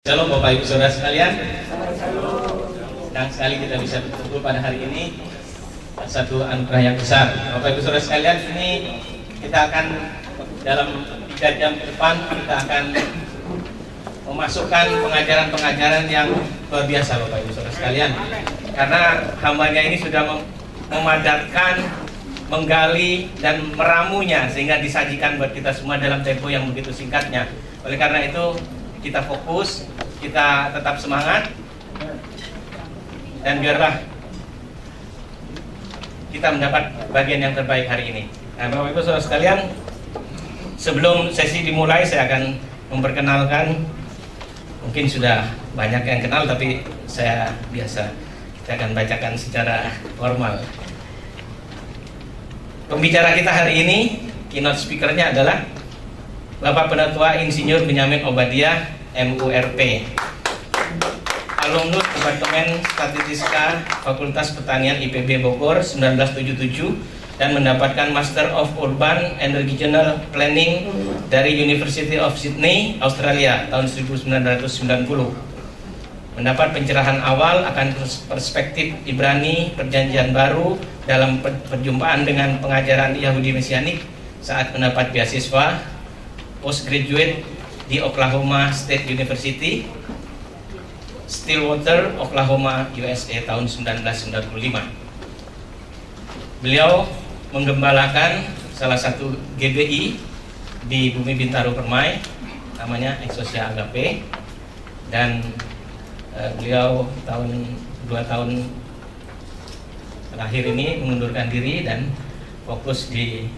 Shalom Bapak Ibu Saudara sekalian. Senang sekali kita bisa berkumpul pada hari ini. Satu anugerah yang besar. Bapak Ibu Saudara sekalian, ini kita akan dalam 3 jam ke depan kita akan memasukkan pengajaran-pengajaran yang luar biasa Bapak Ibu Saudara sekalian. Karena hambanya ini sudah memadatkan, menggali dan meramunya sehingga disajikan buat kita semua dalam tempo yang begitu singkatnya. Oleh karena itu kita fokus, kita tetap semangat, dan biarlah kita mendapat bagian yang terbaik hari ini. Nah, Bapak Ibu Saudara sekalian, sebelum sesi dimulai saya akan memperkenalkan, mungkin sudah banyak yang kenal tapi saya biasa, kita akan bacakan secara formal. Pembicara kita hari ini, keynote speakernya adalah Bapak Penatua Insinyur Benyamin Obadiah, MURP, alumnus Departemen Statistika Fakultas Pertanian IPB Bogor 1977 dan mendapatkan Master of Urban and Regional Planning dari University of Sydney, Australia tahun 1990. Mendapat pencerahan awal akan perspektif Ibrani Perjanjian Baru dalam perjumpaan dengan pengajaran Yahudi Mesianik saat mendapat beasiswa postgraduate di Oklahoma State University, Stillwater, Oklahoma, USA tahun 1995. Beliau menggembalakan salah satu GBI di Bumi Bintaro Permai, namanya Exosia Agape, dan beliau 2 tahun terakhir ini mengundurkan diri dan fokus di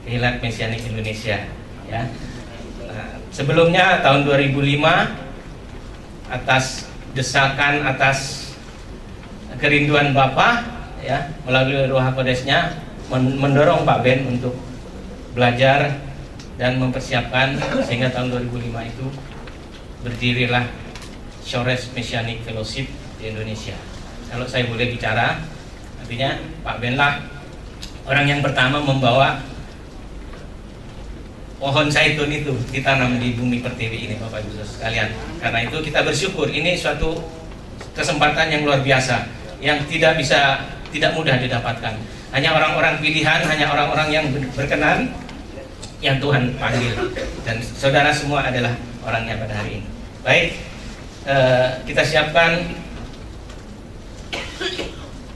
Kehilat Mesianik Indonesia. Ya. Nah, sebelumnya tahun 2005 atas desakan, atas kerinduan Bapak, ya, melalui Ruh HaKodesnya mendorong Pak Ben untuk belajar dan mempersiapkan sehingga tahun 2005 itu berdirilah Shores Messianic Fellowship di Indonesia. Kalau saya boleh bicara, artinya Pak Ben lah orang yang pertama membawa pohon zaitun itu ditanam di bumi pertiwi ini, Bapak Ibu sekalian. Karena itu kita bersyukur, ini suatu kesempatan yang luar biasa yang tidak mudah didapatkan. Hanya orang-orang pilihan, hanya orang-orang yang berkenan yang Tuhan panggil, dan saudara semua adalah orangnya pada hari ini. Baik, kita siapkan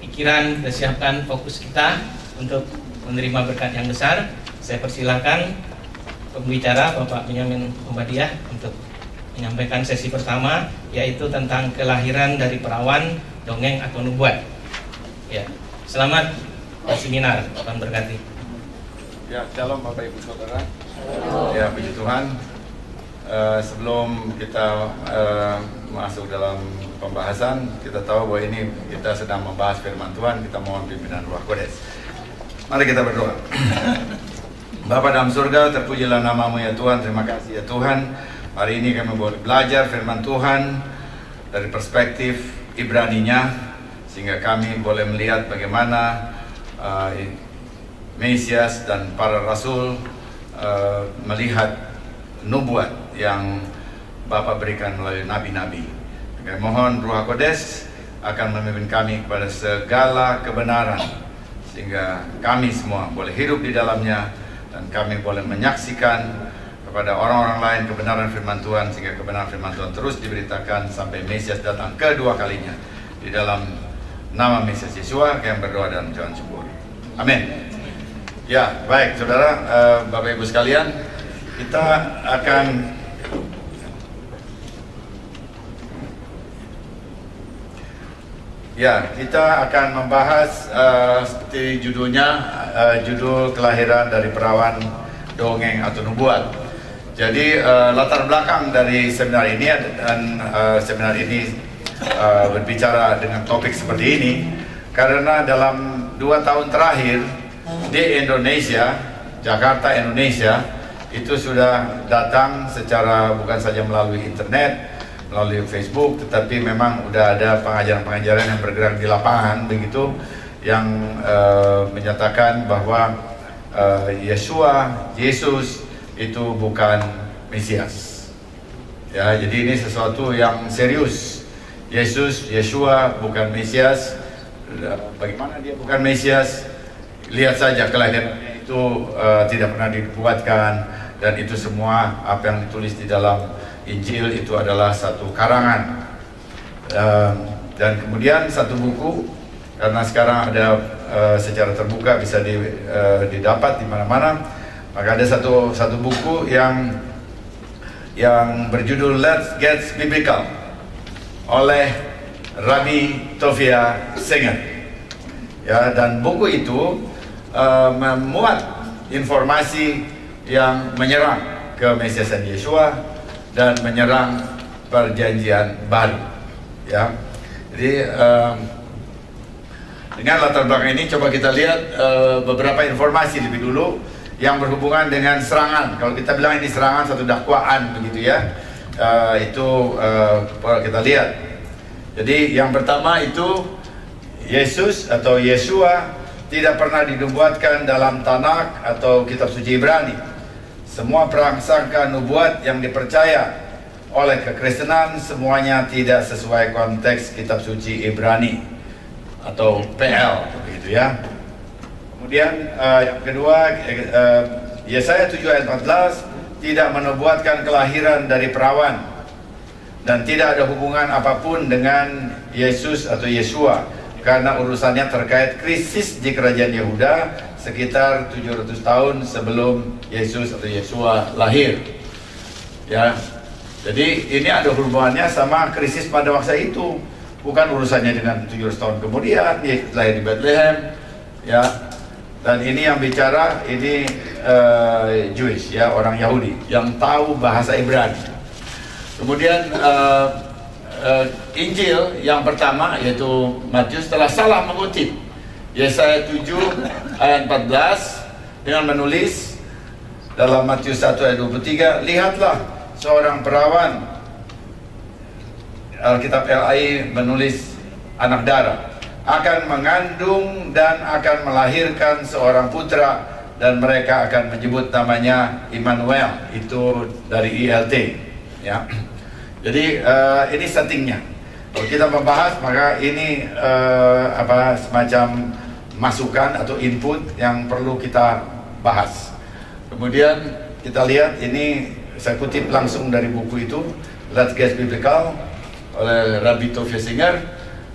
pikiran, kita siapkan fokus kita untuk menerima berkat yang besar. Saya persilakan pembicara Bapak Benyamin Obadiah untuk menyampaikan sesi pertama, yaitu tentang kelahiran dari perawan, dongeng atau nubuat. Ya, selamat seminar, Tuhan berkati. Ya, shalom Bapak Ibu Saudara. Ya, puji Tuhan. Sebelum kita masuk dalam pembahasan, kita tahu bahwa ini kita sedang membahas firman Tuhan, kita mohon pimpinan Ruh Kodes. Mari kita berdoa. Bapa dalam surga, terpujilah namamu ya Tuhan. Terima kasih ya Tuhan. Hari ini kami boleh belajar firman Tuhan dari perspektif Ibraninya, sehingga kami boleh melihat bagaimana Mesias dan para rasul melihat nubuat yang Bapa berikan melalui nabi-nabi. Kami mohon Ruh HaKodes akan memimpin kami kepada segala kebenaran, sehingga kami semua boleh hidup di dalamnya, dan kami boleh menyaksikan kepada orang-orang lain kebenaran firman Tuhan, sehingga kebenaran firman Tuhan terus diberitakan sampai Mesias datang kedua kalinya. Di dalam nama Mesias Yesua yang berdoa dan mengucapkan syukur. Amin. Ya, baik saudara, Bapak Ibu sekalian, kita akan membahas seperti judulnya, judul kelahiran dari perawan, dongeng atau nubuat. Jadi latar belakang dari seminar ini, dan seminar ini berbicara dengan topik seperti ini karena dalam 2 tahun terakhir di Indonesia, Jakarta, Indonesia, itu sudah datang secara bukan saja melalui internet, melalui Facebook, tetapi memang udah ada pengajaran-pengajaran yang bergerak di lapangan begitu, yang menyatakan bahwa Yesus itu bukan Mesias. Ya, jadi ini sesuatu yang serius. Yeshua bukan Mesias. Bagaimana dia bukan Mesias? Lihat saja kelahirannya itu tidak pernah dibuatkan, dan itu semua apa yang ditulis di dalam Injil itu adalah satu karangan. Dan kemudian satu buku, karena sekarang ada secara terbuka bisa didapat di mana-mana, maka ada satu buku yang berjudul Let's Get Biblical oleh Rabbi Tovia Singer. Ya, dan buku itu memuat informasi yang menyerang kemesiasan Yeshua dan menyerang perjanjian baru. Ya, jadi dengan latar belakang ini coba kita lihat beberapa informasi lebih dulu yang berhubungan dengan serangan. Kalau kita bilang ini serangan, satu dakwaan begitu ya, itu kita lihat. Jadi yang pertama itu Yesus atau Yeshua tidak pernah dinubuatkan dalam Tanakh atau kitab suci Ibrani. Semua prasangka nubuat yang dipercaya oleh kekristenan semuanya tidak sesuai konteks kitab suci Ibrani atau PL begitu ya. Kemudian yang kedua, Yesaya 7 ayat 14 tidak menubuatkan kelahiran dari perawan dan tidak ada hubungan apapun dengan Yesus atau Yeshua, karena urusannya terkait krisis di kerajaan Yehuda sekitar 700 tahun sebelum Yesus atau Yeshua lahir. Ya, jadi ini ada hubungannya sama krisis pada masa itu, bukan urusannya dengan 700 tahun kemudian Yesus lahir di Bethlehem. Ya, dan ini yang bicara ini Jewish ya, orang Yahudi yang tahu bahasa Ibrani. Kemudian Injil yang pertama yaitu Matius telah salah mengutip Yesaya 7 ayat 14 dengan menulis dalam Matius 1 ayat 23, lihatlah seorang perawan, Alkitab LAI menulis anak darah, akan mengandung dan akan melahirkan seorang putra dan mereka akan menyebut namanya Immanuel, itu dari ILT ya. Jadi ini settingnya. Kalau kita membahas maka ini semacam masukan atau input yang perlu kita bahas. Kemudian kita lihat ini, saya kutip langsung dari buku itu Let's Get Biblical oleh Rabbi Tovia Singer.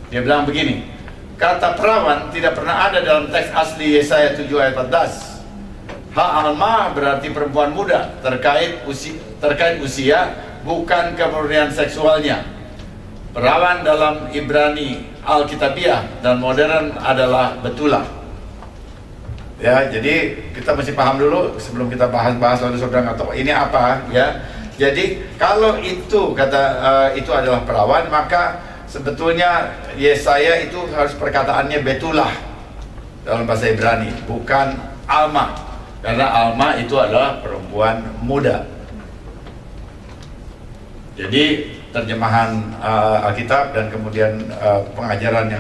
Dia bilang begini, kata perawan tidak pernah ada dalam teks asli Yesaya 7 ayat 14. Ha-alma berarti perempuan muda, terkait usia bukan kemurnian seksualnya. Perawan dalam Ibrani Alkitabiah dan modern adalah betulah. Ya, jadi kita mesti paham dulu sebelum kita bahas lalu saudara nggak tahu ini apa ya. Jadi kalau itu itu adalah perawan, maka sebetulnya Yesaya itu harus perkataannya betulah dalam bahasa Ibrani, bukan alma, karena alma itu adalah perempuan muda. Jadi terjemahan Alkitab dan kemudian pengajaran yang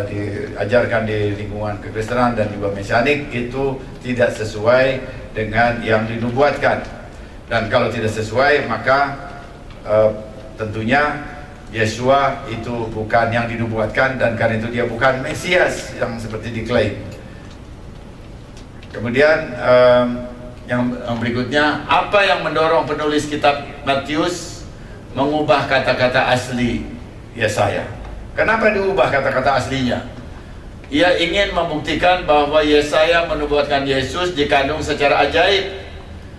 diajarkan di lingkungan kekristenan dan juga mesianik itu tidak sesuai dengan yang dinubuatkan. Dan kalau tidak sesuai maka tentunya Yeshua itu bukan yang dinubuatkan, dan karena itu dia bukan Mesias yang seperti diklaim. Kemudian yang berikutnya, apa yang mendorong penulis kitab Matius mengubah kata-kata asli Yesaya? Kenapa diubah kata-kata aslinya? Ia ingin membuktikan bahwa Yesaya menubuatkan Yesus dikandung secara ajaib,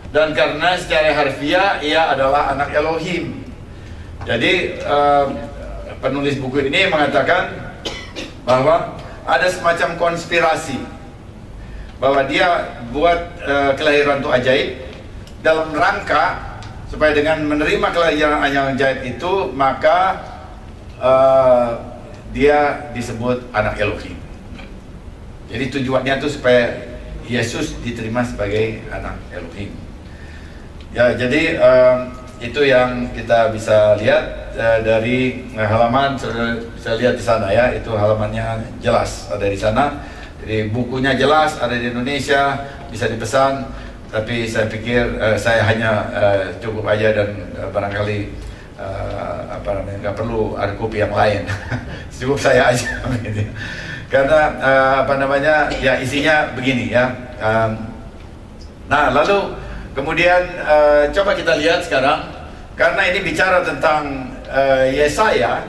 dan karena secara harfiah ia adalah anak Elohim. Jadi penulis buku ini mengatakan bahwa ada semacam konspirasi, bahwa dia buat kelahiran itu ajaib dalam rangka supaya dengan menerima kelahiran yang ajaib itu maka dia disebut anak Elohim. Jadi tujuannya itu supaya Yesus diterima sebagai anak Elohim. Ya, jadi itu yang kita bisa lihat dari halaman, bisa lihat di sana ya, itu halamannya jelas ada di sana. Jadi bukunya jelas ada di Indonesia, bisa dipesan. Tapi saya pikir saya hanya cukup aja, dan barangkali nggak perlu ada kopi yang lain. Cukup saya aja. Karena ya isinya begini ya. Nah lalu kemudian coba kita lihat sekarang, karena ini bicara tentang Yesaya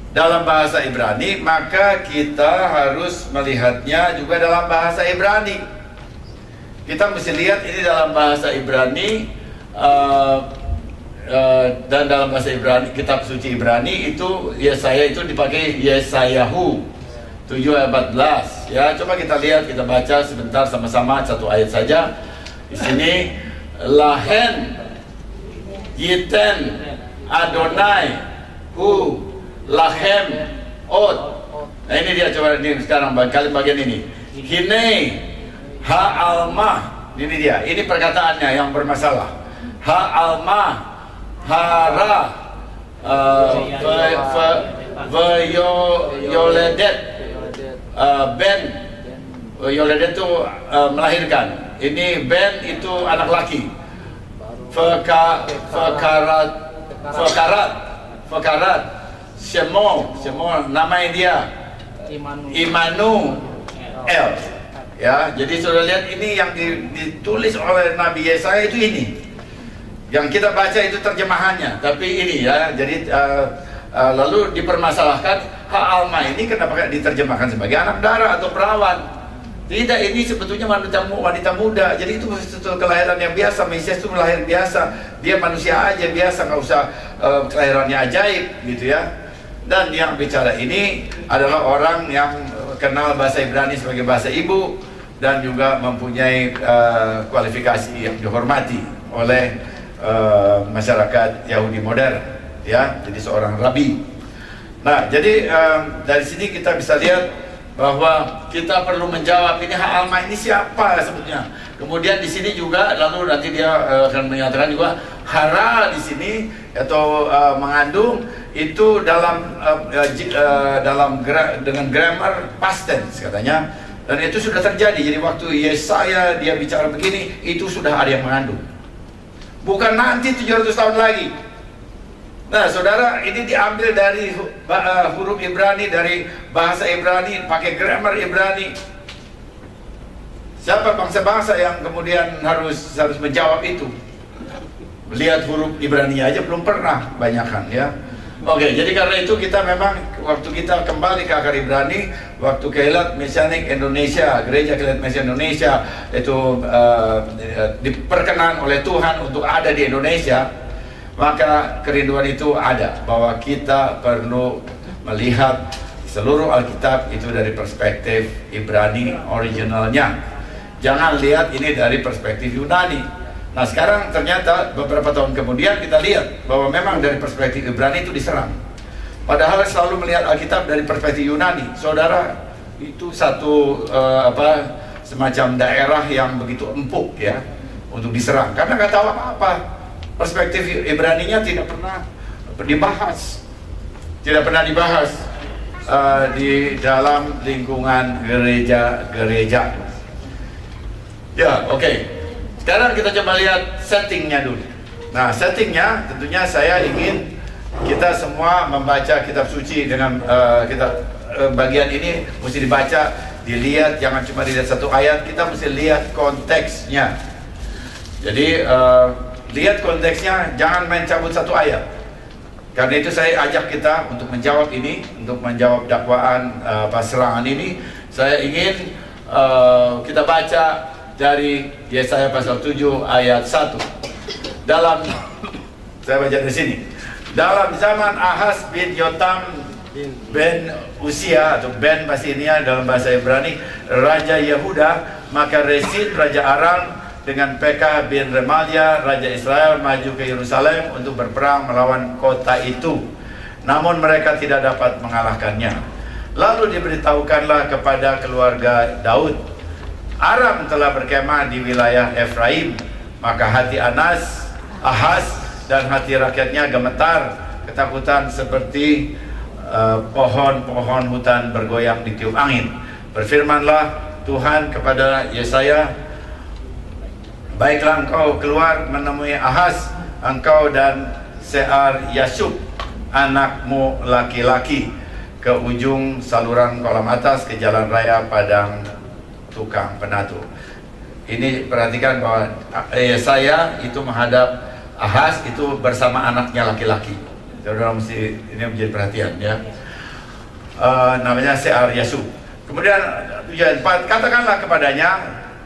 dalam bahasa Ibrani, maka kita harus melihatnya juga dalam bahasa Ibrani. Kita mesti lihat ini dalam bahasa Ibrani, dan dalam bahasa Ibrani, kitab suci Ibrani itu Yesaya itu dipakai Yesayahu 7 ayat 14 ya. Coba kita lihat, kita baca sebentar sama-sama satu ayat saja. Di sini, Lahen Yiten Adonai Hu Lahem Od. Nah ini dia, coba ini sekarang kalian bagian ini. Hine Ha-almah. Ini dia, ini perkataannya yang bermasalah. Ha-almah Hara Yoledet Ben Yoledet itu melahirkan. Ini Ben itu anak laki. Fekarat Shemo namanya dia Immanuel ya. Jadi sudah lihat ini yang ditulis oleh Nabi Yesaya itu ini. Yang kita baca itu terjemahannya, tapi ini ya. Jadi lalu dipermasalahkan Ha-alma ini kenapa diterjemahkan sebagai anak darah atau perawan? Tidak, ini sebetulnya wanita muda. Jadi itu sebetulnya kelahiran yang biasa. Mesias itu melahir biasa. Dia manusia aja biasa, nggak usah kelahirannya ajaib gitu ya. Dan yang bicara ini adalah orang yang kenal bahasa Ibrani sebagai bahasa ibu dan juga mempunyai kualifikasi yang dihormati oleh masyarakat Yahudi modern ya. Jadi seorang rabi. Nah, jadi dari sini kita bisa lihat bahwa kita perlu menjawab ini Ha-alma ini siapa sebetulnya. Kemudian di sini juga lalu nanti dia akan menyatakan juga hara di sini atau mengandung itu dengan grammar past tense katanya, dan itu sudah terjadi. Jadi waktu Yesaya dia bicara begini, itu sudah ada yang mengandung, bukan nanti 700 tahun lagi. Nah saudara, ini diambil dari huruf Ibrani, dari bahasa Ibrani, pakai grammar Ibrani. Siapa bangsa-bangsa yang kemudian harus menjawab itu? Lihat huruf Ibrani aja belum pernah banyakan ya. Oke, jadi karena itu kita memang waktu kita kembali ke akar Ibrani, waktu Keilat Mesianik Indonesia, Gereja Keilat Mesianik Indonesia itu diperkenan oleh Tuhan untuk ada di Indonesia, maka kerinduan itu ada bahwa kita perlu melihat seluruh Alkitab itu dari perspektif Ibrani originalnya. Jangan lihat ini dari perspektif Yunani. Nah sekarang ternyata beberapa tahun kemudian kita lihat bahwa memang dari perspektif Ibrani itu diserang. Padahal selalu melihat Alkitab dari perspektif Yunani. Saudara, itu satu semacam daerah yang begitu empuk ya untuk diserang karena nggak tahu apa-apa. Perspektif Ibraninya tidak pernah dibahas, di dalam lingkungan gereja-gereja. Ya, oke. Sekarang kita coba lihat settingnya dulu. Nah, settingnya tentunya saya ingin kita semua membaca kitab suci dengan bagian ini mesti dibaca, dilihat, jangan cuma dilihat satu ayat, kita mesti lihat konteksnya. Jadi lihat konteksnya, jangan main cabut satu ayat. Karena itu saya ajak kita untuk menjawab ini, untuk menjawab dakwaan serangan ini. Saya ingin kita baca dari Yesaya pasal 7 ayat 1. Saya baca di sini. Dalam zaman Ahaz bin Yotam bin Usia atau Ben Basinia dalam bahasa Ibrani, Raja Yehuda, maka Resin Raja Aram dengan Pekah bin Remalia Raja Israel maju ke Yerusalem untuk berperang melawan kota itu. Namun mereka tidak dapat mengalahkannya. Lalu diberitahukanlah kepada keluarga Daud, Aram telah berkemah di wilayah Efraim. Maka hati Ahaz dan hati rakyatnya gemetar, ketakutan seperti pohon-pohon hutan bergoyang ditiup angin. Berfirmanlah Tuhan kepada Yesaya, baiklah engkau keluar menemui Ahaz, engkau dan Sear Yashub, anakmu laki-laki, ke ujung saluran kolam atas ke jalan raya Padang Tukang Penatu. Ini perhatikan bahwa saya itu menghadap Ahaz itu bersama anaknya laki-laki. Saudara mesti ini menjadi perhatian ya. Namanya Sear Yashub. Kemudian tujuan 4, katakanlah kepadanya,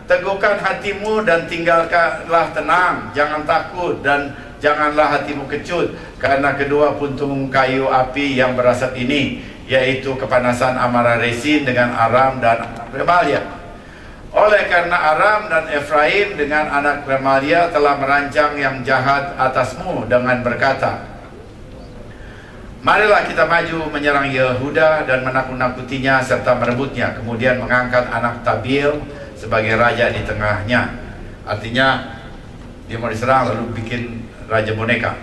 teguhkan hatimu dan tinggalkanlah tenang, jangan takut dan janganlah hatimu kecut karena kedua puntung kayu api yang berasap ini, yaitu kepanasan amarah Resin dengan Aram dan Remalia. Oleh karena Aram dan Efraim dengan anak Remalia telah merancang yang jahat atasmu dengan berkata, marilah kita maju menyerang Yehuda dan menakut-nakutinya serta merebutnya, kemudian mengangkat anak Tabil sebagai raja di tengahnya. Artinya dia mau diserang lalu bikin raja boneka.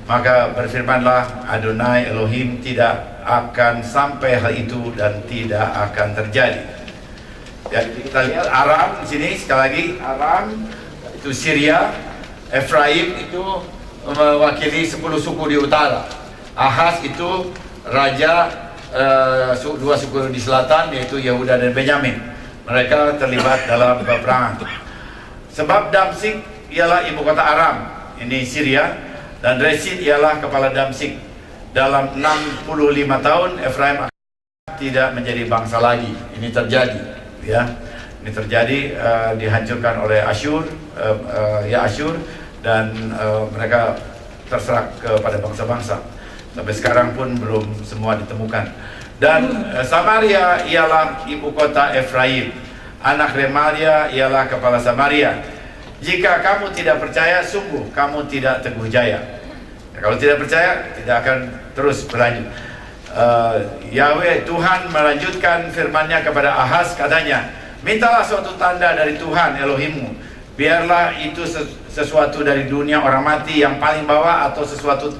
Maka berfirmanlah Adonai Elohim, tidak akan sampai hal itu dan tidak akan terjadi. Ya, kita lihat Aram di sini sekali lagi, Aram itu Syria, Efraim itu mewakili 10 suku di utara. Ahaz itu raja dua suku di selatan, yaitu Yehuda dan Benyamin. Mereka terlibat dalam peperangan. Sebab Damsik ialah ibu kota Aram, ini Syria, dan Resin ialah kepala Damsik. Dalam 65 tahun Efraim tidak menjadi bangsa lagi. Ini terjadi, ya. Ini terjadi dihancurkan oleh Asyur, Asyur, dan mereka terserah kepada bangsa-bangsa. Sampai sekarang pun belum semua ditemukan. Dan Samaria ialah ibu kota Efraim. Anak Remalia ialah kepala Samaria. Jika kamu tidak percaya, sungguh kamu tidak teguh jaya. Ya, kalau tidak percaya, tidak akan terus berlanjut. Yahweh Tuhan melanjutkan firman-Nya kepada Ahaz, katanya, mintalah suatu tanda dari Tuhan Elohimmu. Biarlah itu sesuatu dari dunia orang mati yang paling bawah atau sesuatu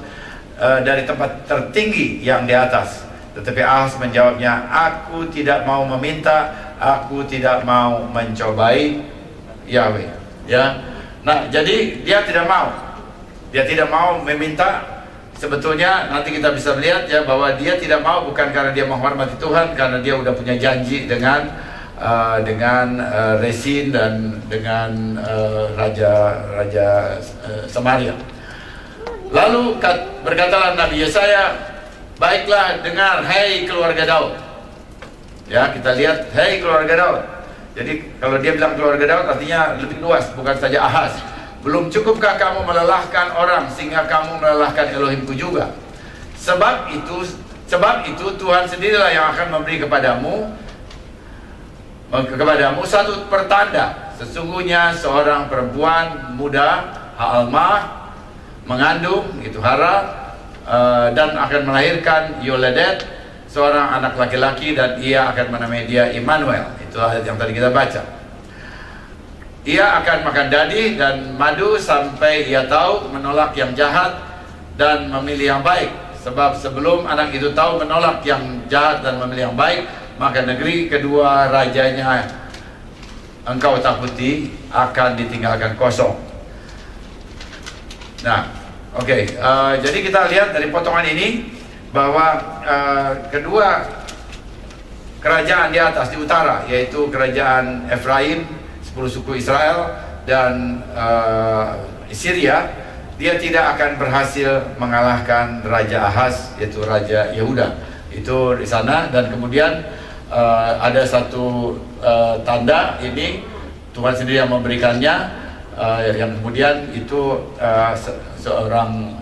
dari tempat tertinggi yang di atas. Tetapi Ahaz menjawabnya, aku tidak mau meminta, aku tidak mau mencobai Yahweh. Ya, nah jadi dia tidak mau meminta. Sebetulnya nanti kita bisa melihat ya bahwa dia tidak mau bukan karena dia menghormati Tuhan, karena dia udah punya janji dengan Resin dan dengan raja Samaria. Lalu berkatalah Nabi Yesaya, baiklah dengar, hei keluarga Daud. Ya, kita lihat, hei keluarga Daud. Jadi kalau dia bilang keluarga Daud artinya lebih luas, bukan saja Ahaz. Belum cukupkah kamu melelahkan orang sehingga kamu melelahkan Elohimku juga? Sebab itu Tuhan sendirilah yang akan memberi kepadamu satu pertanda. Sesungguhnya seorang perempuan muda Ha'almah mengandung, itu Hara, dan akan melahirkan Yoledet, seorang anak laki-laki, dan ia akan menamai dia Immanuel. Itu ayat yang tadi kita baca. Ia akan makan dadi dan madu sampai ia tahu menolak yang jahat dan memilih yang baik. Sebab sebelum anak itu tahu menolak yang jahat dan memilih yang baik, maka negeri kedua rajanya engkau takuti akan ditinggalkan kosong. Nah, oke. Jadi kita lihat dari potongan ini bahwa kedua kerajaan di atas, di utara, yaitu kerajaan Efraim, 10 suku Israel, dan Syria, dia tidak akan berhasil mengalahkan Raja Ahaz, yaitu Raja Yehuda. Itu di sana. Dan kemudian ada satu tanda ini Tuhan sendiri yang memberikannya, yang kemudian itu seorang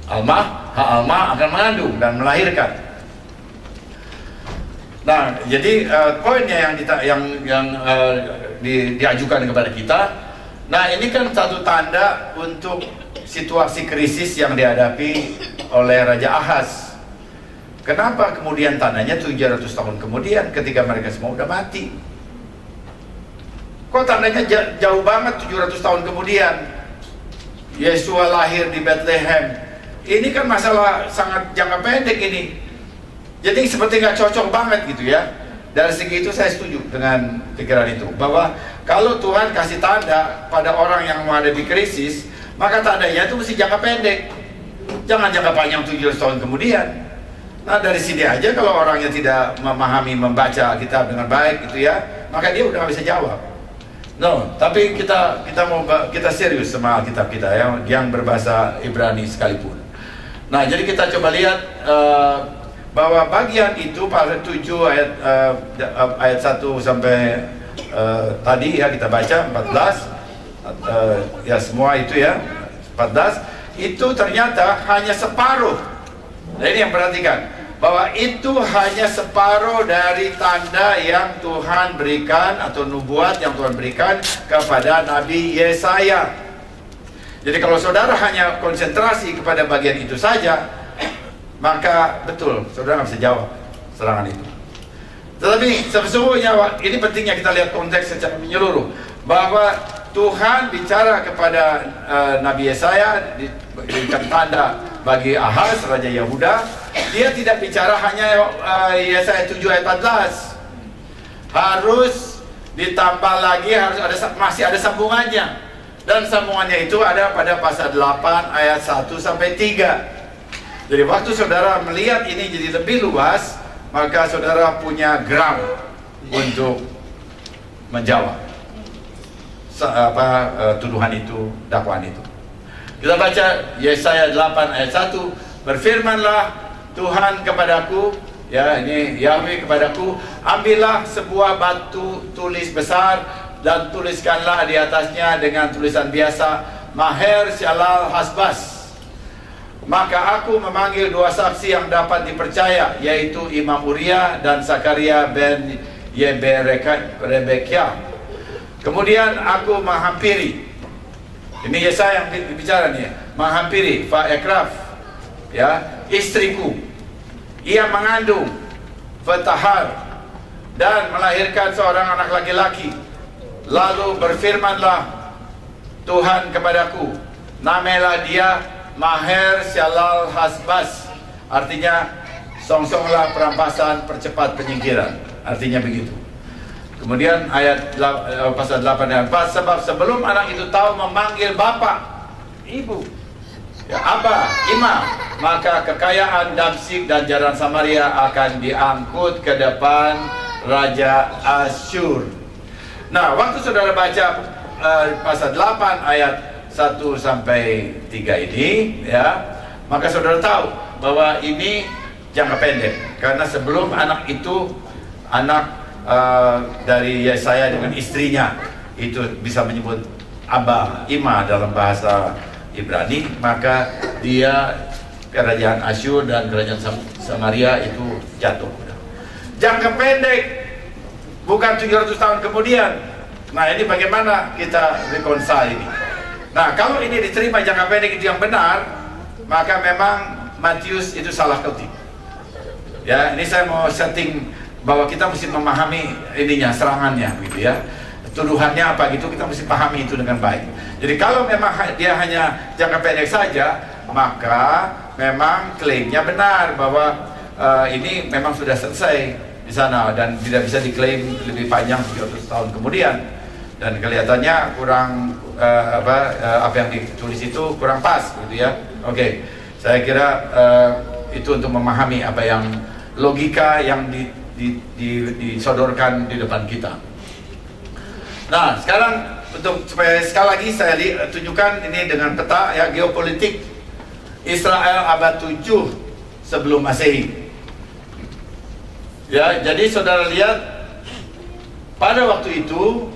Ha'almah akan mengandung dan melahirkan. Nah, jadi poinnya yang diajukan kepada kita. Nah, ini kan satu tanda untuk situasi krisis yang dihadapi oleh Raja Ahaz. Kenapa kemudian tandanya 700 tahun kemudian ketika mereka semua udah mati? Kok tandanya jauh banget 700 tahun kemudian? Yesua lahir di Bethlehem. Ini kan masalah sangat jangka pendek ini. Jadi seperti nggak cocok banget gitu ya. Dari segi itu saya setuju dengan pikiran itu, bahwa kalau Tuhan kasih tanda pada orang yang menghadapi krisis, maka tandanya itu mesti jangka pendek. Jangan jangka panjang 700 tahun kemudian. Nah, dari sini aja kalau orangnya tidak memahami, membaca kitab dengan baik gitu ya, maka dia udah nggak bisa jawab. No, tapi kita serius sama kitab kita yang berbahasa Ibrani sekalipun. Nah, jadi kita coba lihat bahwa bagian itu pasal 7 ayat 1 sampai tadi ya kita baca 14 ya semua itu ya 14 itu ternyata hanya separuh. Nah, ini yang perhatikan bahwa itu hanya separuh dari tanda yang Tuhan berikan atau nubuat yang Tuhan berikan kepada Nabi Yesaya. Jadi kalau saudara hanya konsentrasi kepada bagian itu saja, maka betul saudara nggak bisa jawab serangan itu. Tetapi sesungguhnya ini pentingnya kita lihat konteks secara menyeluruh, bahwa Tuhan bicara kepada Nabi Yesaya, diberikan tanda bagi Ahaz, Raja Yehuda. Dia tidak bicara hanya Yesaya 7 ayat 14. Harus ditambah lagi, masih ada sambungannya. Dan sambungannya itu ada pada pasal 8 ayat 1 sampai 3. Jadi waktu saudara melihat ini jadi lebih luas, maka saudara punya ground untuk menjawab tuduhan itu, dakwaan itu. Kita baca Yesaya 8 ayat 1, berfirmanlah Tuhan kepadaku, ya ini Yahweh kepadaku, ambillah sebuah batu tulis besar dan tuliskanlah di atasnya dengan tulisan biasa, Maher Shalal Hasbas. Maka aku memanggil dua saksi yang dapat dipercaya, yaitu Imam Uriah dan Zakaria ben Yeberebekia. Kemudian aku menghampiri, ini Yesaya yang bicara nih, menghampiri Fa'ekraf, ya, istriku. Ia mengandung Fatahar dan melahirkan seorang anak laki-laki. Lalu berfirmanlah Tuhan kepadaku, namailah dia Maher Shalal Hasbas. Artinya songsonglah perampasan, percepat penyingkiran. Artinya begitu. Kemudian ayat pasal 8 dan 4, sebab sebelum anak itu tahu memanggil bapak, ibu, ya, Abba, Ima, maka kekayaan Damsyik dan jaran Samaria akan diangkut ke depan Raja Asyur. Nah, waktu saudara baca pasal 8 ayat 1 sampai 3 ini, ya, maka saudara tahu bahwa ini jangka pendek. Karena sebelum anak itu, anak dari Yesaya dengan istrinya itu bisa menyebut Abba, Ima dalam bahasa Ibrani, maka dia kerajaan Asyur dan kerajaan Samaria itu jatuh. Jangka pendek, bukan 700 tahun kemudian. Nah, ini bagaimana kita reconcile ini. Nah, kalau ini diterima jangka pendek itu yang benar, maka memang Matius itu salah kutip. Ya, ini saya mau setting bahwa kita mesti memahami ininya, serangannya gitu ya. Tuduhannya apa gitu, kita mesti pahami itu dengan baik. Jadi kalau memang dia hanya jangka pendek saja, maka memang klaimnya benar bahwa ini memang sudah selesai di sana dan tidak bisa diklaim lebih panjang 300 tahun kemudian. Dan kelihatannya kurang apa yang ditulis itu kurang pas gitu ya. Oke, saya kira itu untuk memahami apa yang logika yang disodorkan di depan kita. Nah, sekarang supaya sekali lagi saya tunjukkan ini dengan peta ya, geopolitik Israel abad 7 sebelum Masehi. Ya, jadi saudara lihat pada waktu itu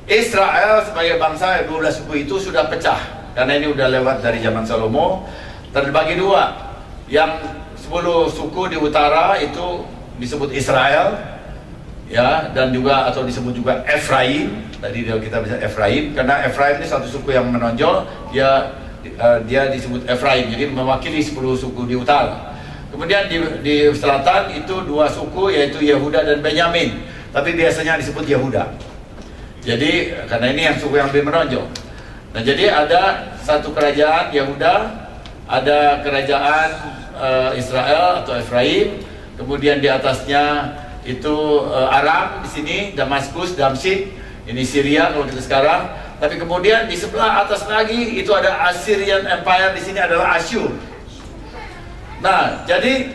Israel sebagai bangsa 12 suku itu sudah pecah karena ini udah lewat dari zaman Salomo, terbagi dua. Yang 10 suku di utara itu disebut Israel, ya, dan juga atau disebut juga Efraim. Tadi kita bisa Efraim karena Efraim ini satu suku yang menonjol, dia disebut Efraim, jadi mewakili 10 suku di utara. Kemudian di selatan itu dua suku, yaitu Yehuda dan Benyamin, tapi biasanya disebut Yehuda. Jadi karena ini yang suku yang lebih menonjol. Nah, jadi ada satu kerajaan Yehuda, ada kerajaan Israel atau Efraim. Kemudian di atasnya itu Aram di sini, Damaskus, Damsyik, ini Syria kalau kita sekarang. Tapi kemudian di sebelah atas lagi itu ada Assyrian Empire, di sini adalah Asyur. Nah, jadi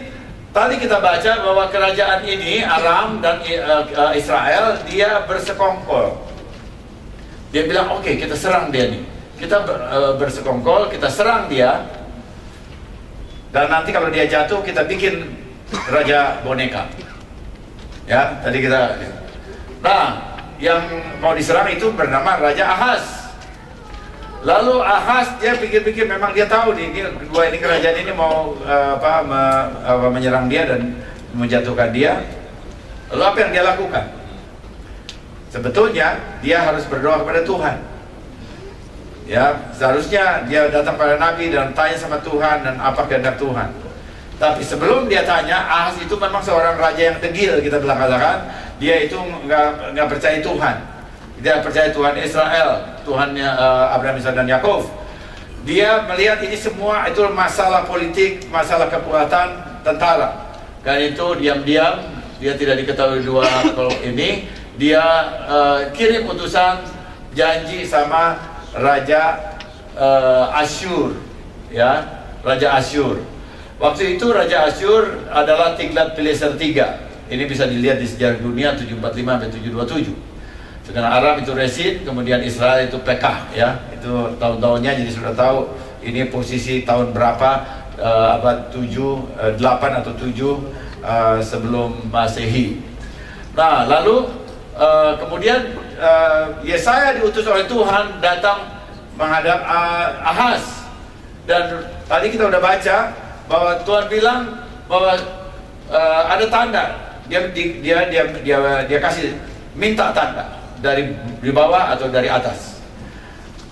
tadi kita baca bahwa kerajaan ini, Aram dan Israel, dia bersekongkol. Dia bilang, oke, kita serang dia nih. Kita bersekongkol, kita serang dia. Dan nanti kalau dia jatuh, kita bikin raja boneka. Ya, tadi kita. Nah, yang mau diserang itu bernama Raja Ahaz. Lalu Ahaz dia pikir-pikir, memang dia tahu nih, ini kerajaan ini mau menyerang dia dan menjatuhkan dia. Lalu apa yang dia lakukan? Sebetulnya dia harus berdoa kepada Tuhan. Ya, seharusnya dia datang pada Nabi dan tanya sama Tuhan dan apa kehendak Tuhan. Tapi sebelum dia tanya, Ahaz itu memang seorang raja yang degil, kita bilang katakan. Dia itu nggak percaya Tuhan. Dia percaya Tuhan Israel, Tuhannya Abraham, Ishak dan Yakov. Dia melihat ini semua itu masalah politik, masalah kekuatan tentara. Dan itu diam-diam, dia tidak diketahui dua kalau ini, dia kirim utusan janji sama Raja Asyur, ya, Raja Asyur. Waktu itu Raja Asyur adalah Tiglat-Pileser III. Ini bisa dilihat di sejarah dunia 745 sampai 727. Sedangkan Aram itu Resin, kemudian Israel itu Pekah, ya. Itu tahun-tahunnya, jadi sudah tahu ini posisi tahun berapa, abad 7, 8 atau 7 sebelum Masehi. Nah, lalu kemudian Yesaya diutus oleh Tuhan datang menghadap Ahaz. Dan tadi kita udah baca bahwa Tuhan bilang bahwa ada tanda. Dia kasih minta tanda dari di bawah atau dari atas.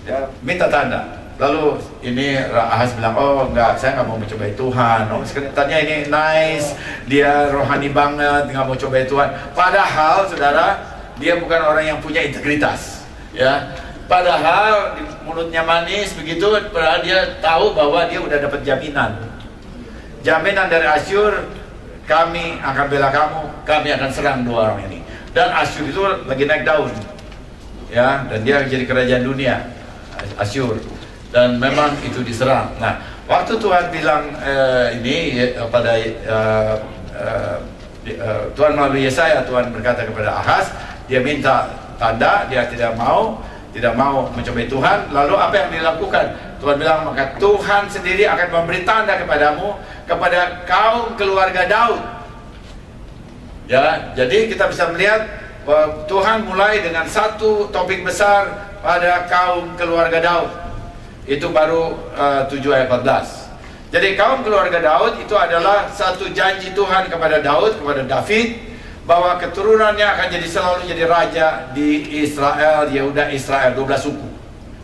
Dia minta tanda. Lalu ini Ahaz bilang, oh enggak, saya nggak mau mencobai Tuhan. Oh, sekitarnya ini nice, dia rohani banget, nggak mau cobai Tuhan. Padahal saudara, dia bukan orang yang punya integritas, ya. Padahal mulutnya manis begitu, padahal dia tahu bahwa dia udah dapat jaminan dari Asyur, kami akan bela kamu, kami akan serang dua orang ini. Dan Asyur itu lagi naik daun, ya, dan dia jadi kerajaan dunia, Asyur. Dan memang itu diserang. Nah, waktu Tuhan bilang pada Tuhan melalui Yesaya, Tuhan berkata kepada Ahaz, dia minta tanda, dia tidak mau mencobai Tuhan. Lalu apa yang dilakukan? Tuhan bilang, maka Tuhan sendiri akan memberi tanda kepadamu, kepada kaum keluarga Daud. Ya, jadi kita bisa melihat bahwa Tuhan mulai dengan satu topik besar pada kaum keluarga Daud. Itu baru 7 ayat 14. Jadi kaum keluarga Daud itu adalah satu janji Tuhan kepada Daud, kepada David, bahwa keturunannya akan selalu jadi raja di Israel, Yehuda, Israel, 12 suku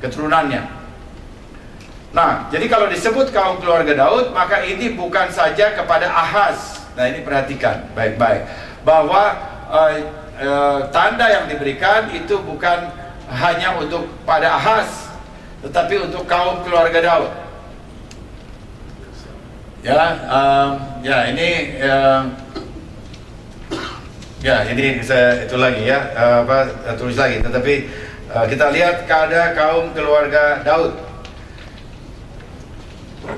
keturunannya. Nah, jadi kalau disebut kaum keluarga Daud, maka ini bukan saja kepada Ahaz. Nah, ini perhatikan baik-baik, bahwa tanda yang diberikan itu bukan hanya untuk pada Ahaz, tetapi untuk kaum keluarga Daud. Ini saya itu lagi ya, tulis lagi. Tetapi kita lihat keadaan kaum keluarga Daud.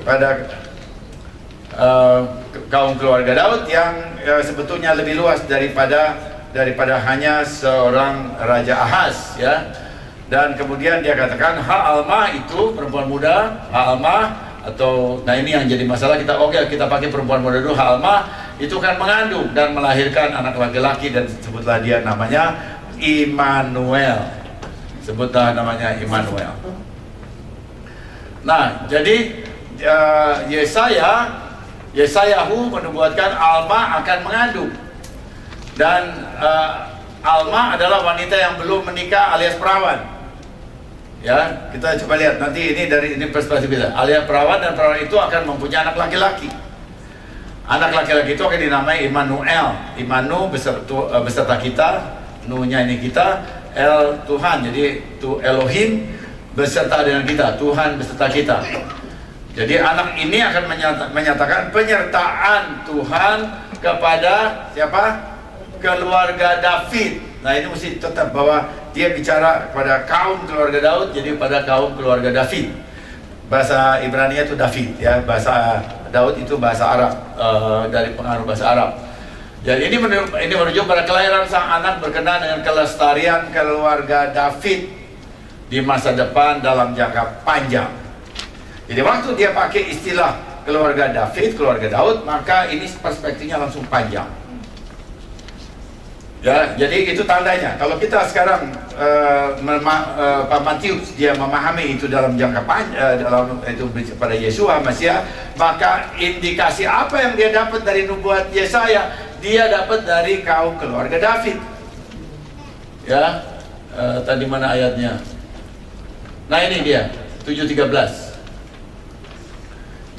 Pada kaum keluarga Daud yang sebetulnya lebih luas daripada hanya seorang Raja Ahaz, ya. Dan kemudian dia katakan Ha'almah itu perempuan muda, Ha'almah atau, nah ini yang jadi masalah kita, kita pakai perempuan muda dulu. Ha'almah itu kan mengandung dan melahirkan anak laki-laki, dan sebutlah dia namanya Immanuel. Sebutlah namanya Immanuel. Nah, jadi Yesayahu menubuatkan Alma akan mengandung. Dan Alma adalah wanita yang belum menikah alias perawan. Ya, kita coba lihat nanti ini perspektif kita. Alias perawan, dan perawan itu akan mempunyai anak laki-laki. Anak laki-laki itu akan dinamai Immanuel. Immanu beserta kita, Nu-nya ini kita, El Tuhan. Jadi tu Elohim beserta dengan kita, Tuhan beserta kita. Jadi anak ini akan menyatakan penyertaan Tuhan kepada siapa? Keluarga David. Nah ini mesti tetap bahwa dia bicara pada kaum keluarga Daud, jadi pada kaum keluarga David. Bahasa Ibrani itu David ya, bahasa Daud itu bahasa Arab, dari pengaruh bahasa Arab. Jadi ini merujuk pada kelahiran sang anak berkenaan dengan kelestarian keluarga David di masa depan dalam jangka panjang. Jadi waktu dia pakai istilah keluarga David, keluarga Daud, maka ini perspektifnya langsung panjang. Ya, jadi itu tandanya. Kalau kita sekarang Pak Matius dia memahami itu dalam jangka panjang, dalam itu pada Yesua Mesias, maka indikasi apa yang dia dapat dari nubuat Yesaya, dia dapat dari kaum keluarga David. Ya, tadi mana ayatnya? Nah ini dia 7:13.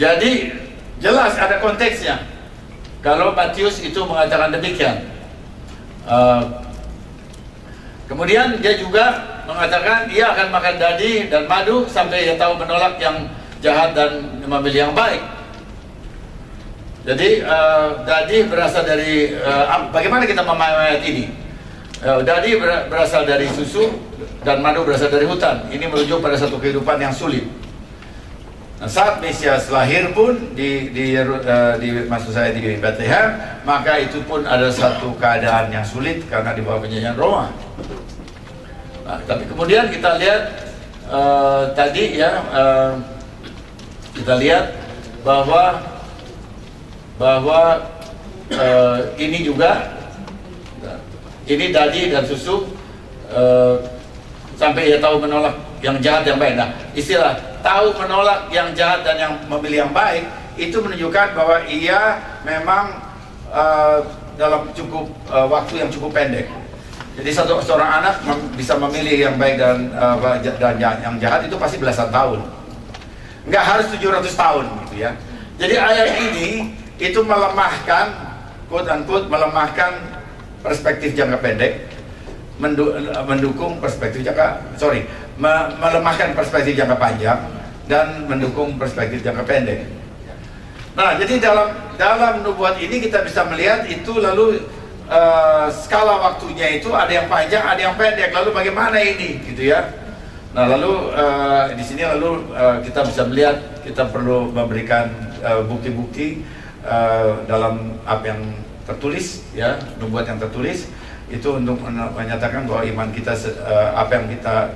Jadi jelas ada konteksnya. Kalau Matius itu mengatakan demikian. Kemudian dia juga mengatakan ia akan makan dadi dan madu sampai ia tahu menolak yang jahat dan memilih yang baik. Jadi dadi berasal dari bagaimana kita memahami ayat ini? Dadi berasal dari susu dan madu berasal dari hutan. Ini merujuk pada satu kehidupan yang sulit. Nah, saat Mesias lahir pun di maksud saya di Bethlehem, maka itu pun ada satu keadaan yang sulit karena di bawah penjajahan Roma. Nah, tapi kemudian kita lihat tadi ya, kita lihat bahwa ini juga ini dadi dan susu sampai ia tahu menolak yang jahat yang baik. Nah, istilah tahu menolak yang jahat dan yang memilih yang baik itu menunjukkan bahwa ia memang dalam cukup waktu yang cukup pendek. Jadi seorang anak bisa memilih yang baik dan yang jahat itu pasti belasan tahun. Nggak harus 700 tahun gitu ya. Jadi ayat ini itu melemahkan, quote unquote, melemahkan perspektif jangka pendek, mendukung perspektif melemahkan perspektif jangka panjang dan mendukung perspektif jangka pendek. Nah, jadi dalam nubuat ini kita bisa melihat itu lalu skala waktunya itu ada yang panjang, ada yang pendek. Lalu bagaimana ini, gitu ya? Nah, lalu di sini kita bisa melihat kita perlu memberikan bukti-bukti dalam apa yang tertulis, ya, nubuat yang tertulis. Itu untuk menyatakan bahwa iman kita apa yang kita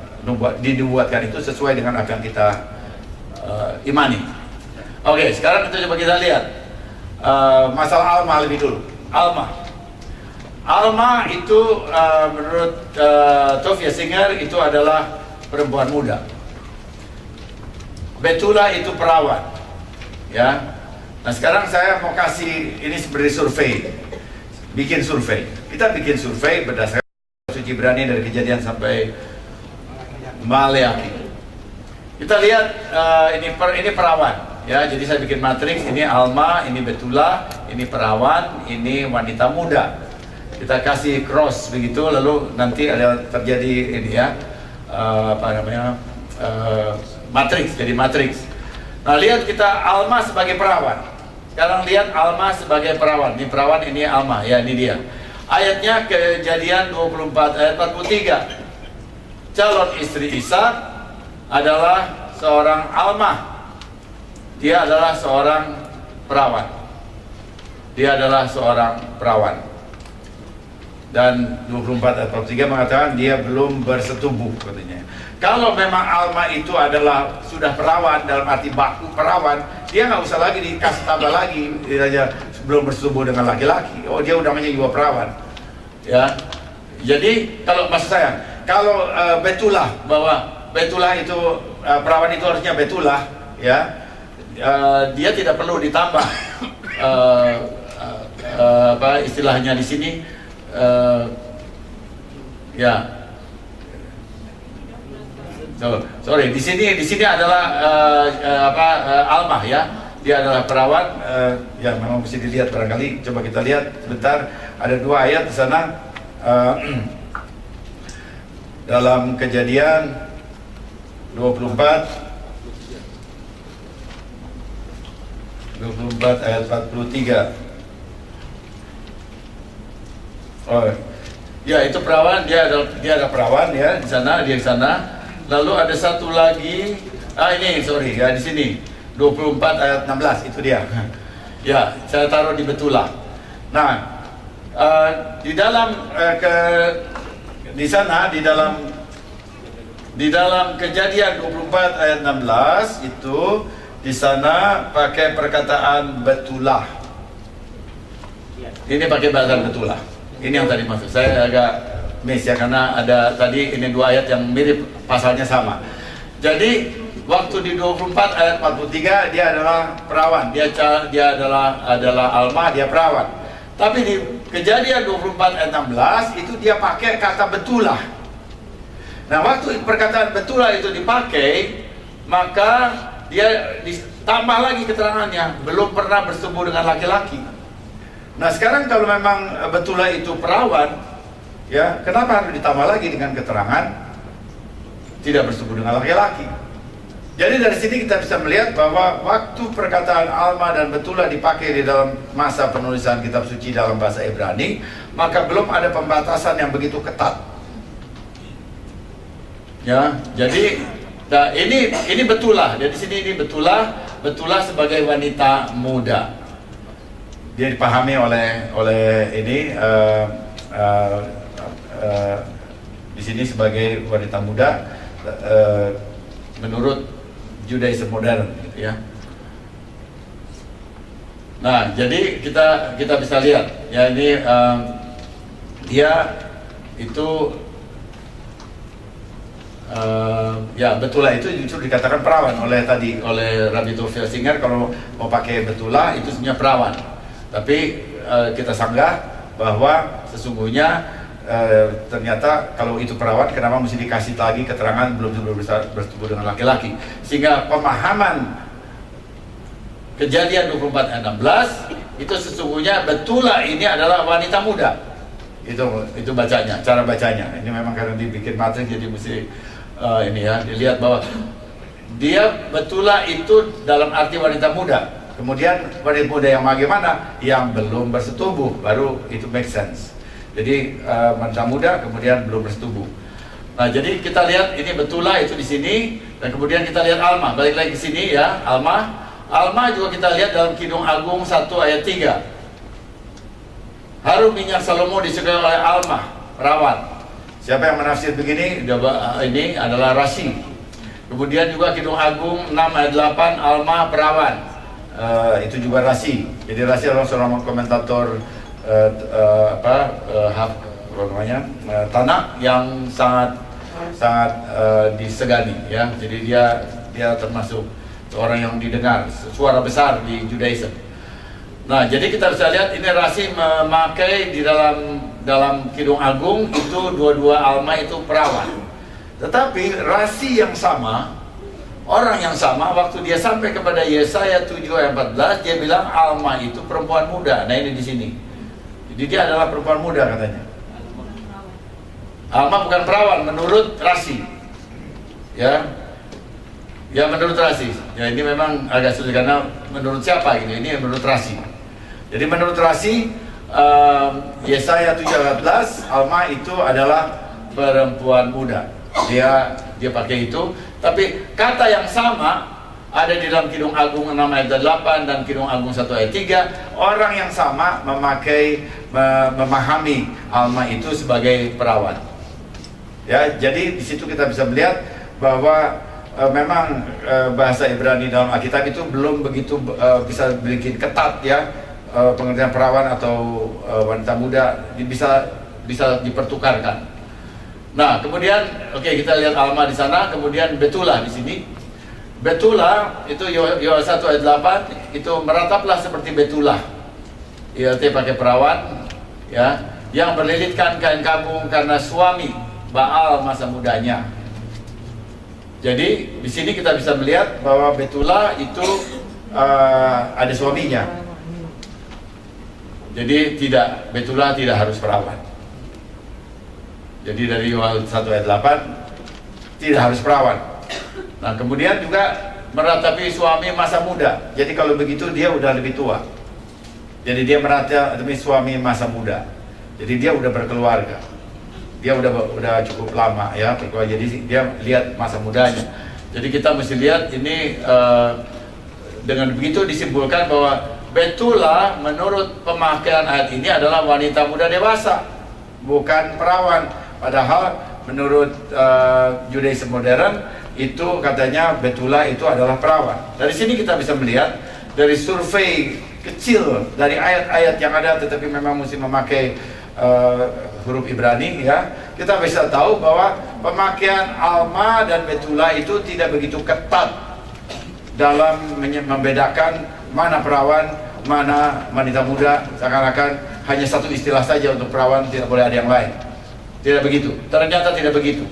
dinubuatkan itu sesuai dengan apa yang kita imani. Oke, sekarang kita coba kita lihat masalah Alma lebih dulu. Alma itu menurut Tovia Singer itu adalah perempuan muda. Betula itu perawan, ya. Nah sekarang saya mau kasih ini seperti survei. Bikin survei. Kita bikin survei berdasarkan suci Ibrani dari Kejadian sampai Maleakhi. Kita lihat ini perawan, ya. Jadi saya bikin matriks. Ini Alma, ini Betula, ini perawan, ini wanita muda. Kita kasih cross begitu, lalu nanti ada terjadi ini ya, matriks. Jadi matriks. Nah lihat kita Alma sebagai perawan. Sekarang lihat Alma sebagai perawan. Ini perawan, ini Alma, ya ini dia. Ayatnya Kejadian 24 ayat 43. Calon istri Ishak adalah seorang Alma. Dia adalah seorang perawan. Dia adalah seorang perawan. Dan 24 ayat 43 mengatakan dia belum bersetubuh katanya. Kalau memang Alma itu adalah sudah perawan dalam arti baku perawan, dia nggak usah lagi dikasih tambah lagi dia belum bersetubuh dengan laki-laki. Oh dia udah menjadi jiwa perawan, ya. Jadi kalau maksud saya, kalau Betula bahwa Betula itu perawan itu harusnya Betula, ya, dia tidak perlu ditambah apa istilahnya di sini, ya. Sorry, di sini adalah Alma, ya. Dia adalah perawan, ya memang mesti dilihat barangkali. Coba kita lihat sebentar. Ada 2 ayat di sana dalam Kejadian 24 ayat 43. Oh, Ya, itu perawan, dia ada perawan ya di sana, dia di sana. Lalu ada satu lagi, ini sorry ya, di sini 24 ayat 16 itu dia. Ya, saya taruh di Betula. Nah, di dalam di sana di dalam Kejadian 24 ayat 16 itu di sana pakai perkataan Betulah. Ini pakai bahasa Betulah. Ini yang tadi maksud saya agak miss ya, karena ada tadi ini dua ayat yang mirip, pasalnya sama. Jadi waktu di 24 ayat 43 dia adalah perawan, dia adalah alma, dia perawan. Tapi di Kejadian 24 ayat 16 itu dia pakai kata Betulah. Nah, waktu perkataan Betulah itu dipakai, maka dia ditambah lagi keterangannya, belum pernah bersetubuh dengan laki-laki. Nah, sekarang kalau memang Betulah itu perawan, ya, kenapa harus ditambah lagi dengan keterangan tidak bersetubuh dengan laki-laki? Jadi dari sini kita bisa melihat bahwa waktu perkataan Alma dan Betulah dipakai di dalam masa penulisan kitab suci dalam bahasa Ibrani, maka belum ada pembatasan yang begitu ketat. Ya, jadi nah ini Betulah. Jadi sini ini Betulah sebagai wanita muda. Dia dipahami oleh ini di sini sebagai wanita muda menurut Judaism modern, gitu ya. Nah, jadi kita bisa lihat ya, ini dia itu ya Betulah itu justru dikatakan perawan oleh Rabbi Tofel Singer. Kalau mau pakai Betulah itu sebenarnya perawan. Tapi kita sanggah bahwa sesungguhnya ternyata kalau itu perawan, kenapa mesti dikasih lagi keterangan belum bersetubuh dengan laki-laki? Sehingga pemahaman Kejadian 24 ayat 16 itu sesungguhnya Betulah ini adalah wanita muda. Itu bacanya, cara bacanya. Ini memang karena dibikin materi jadi mesti ini ya, dilihat bahwa dia Betulah itu dalam arti wanita muda. Kemudian wanita muda yang bagaimana? Yang belum bersetubuh, baru itu make sense. Jadi wanita muda kemudian belum bersetubuh. Nah, jadi kita lihat ini Betulah itu di sini, dan kemudian kita lihat Alma. Balik lagi ke sini ya, Alma juga kita lihat dalam Kidung Agung 1 ayat 3. Harum minyak Salomo disukai oleh Alma, perawan. Siapa yang menafsir begini? Ini adalah Rasi. Kemudian juga Kidung Agung 6 ayat 8, Alma perawan. Itu juga Rasi. Jadi Rasi adalah seorang komentator Tanakh yang sangat disegani ya. Jadi dia termasuk seorang yang didengar, suara besar di Judaism. Nah, jadi kita bisa lihat ini Rasi memakai di dalam Kidung Agung itu dua-dua Alma itu perawan. Tetapi Rasi yang sama, orang yang sama, waktu dia sampai kepada Yesaya 7 ayat 14, dia bilang Alma itu perempuan muda. Nah, ini di sini. Jadi dia adalah perempuan muda katanya. Alma bukan perawan menurut Rasi. Ya, menurut Rasi. Ya, ini memang agak sulit karena menurut siapa gitu. Ini menurut Rasi. Jadi menurut Rasi, Yesaya 7 ayat 14, Alma itu adalah perempuan muda. Dia pakai itu. Tapi kata yang sama ada di dalam Kidung Agung 6 ayat 8 dan Kidung Agung 1 ayat 3. Orang yang sama memahami Alma itu sebagai perawan. Ya, jadi di situ kita bisa melihat bahwa memang bahasa Ibrani dalam Alkitab itu belum begitu bisa bikin ketat ya, pengertian perawan atau wanita muda bisa dipertukarkan. Nah, kemudian kita lihat Alma di sana, kemudian Betulah di sini. Betulah itu Yoel 1 ayat 8 itu merataplah seperti Betulah. ILT pakai perawan ya, yang berlilitkan kain kabung karena suami Baal masa mudanya. Jadi di sini kita bisa melihat bahwa Betulah itu ada suaminya. Jadi Betulah tidak harus perawan. Jadi dari Yoel 1 ayat 8 tidak harus perawan. Nah, kemudian juga meratapi suami masa muda. Jadi kalau begitu dia udah lebih tua. Jadi dia meratapi suami masa muda. Jadi dia udah berkeluarga. dia udah cukup lama ya, jadi dia lihat masa mudanya. Jadi kita mesti lihat ini dengan begitu disimpulkan bahwa Betula menurut pemakaian ayat ini adalah wanita muda dewasa, bukan perawan. Padahal menurut Judaism modern itu katanya Betula itu adalah perawan. Dari sini kita bisa melihat dari survei kecil dari ayat-ayat yang ada, tetapi memang mesti memakai huruf Ibrani ya, kita bisa tahu bahwa pemakaian Alma dan Betula itu tidak begitu ketat dalam membedakan mana perawan, mana wanita muda. Seakan-akan hanya satu istilah saja untuk perawan, tidak boleh ada yang lain. Tidak begitu, ternyata tidak begitu.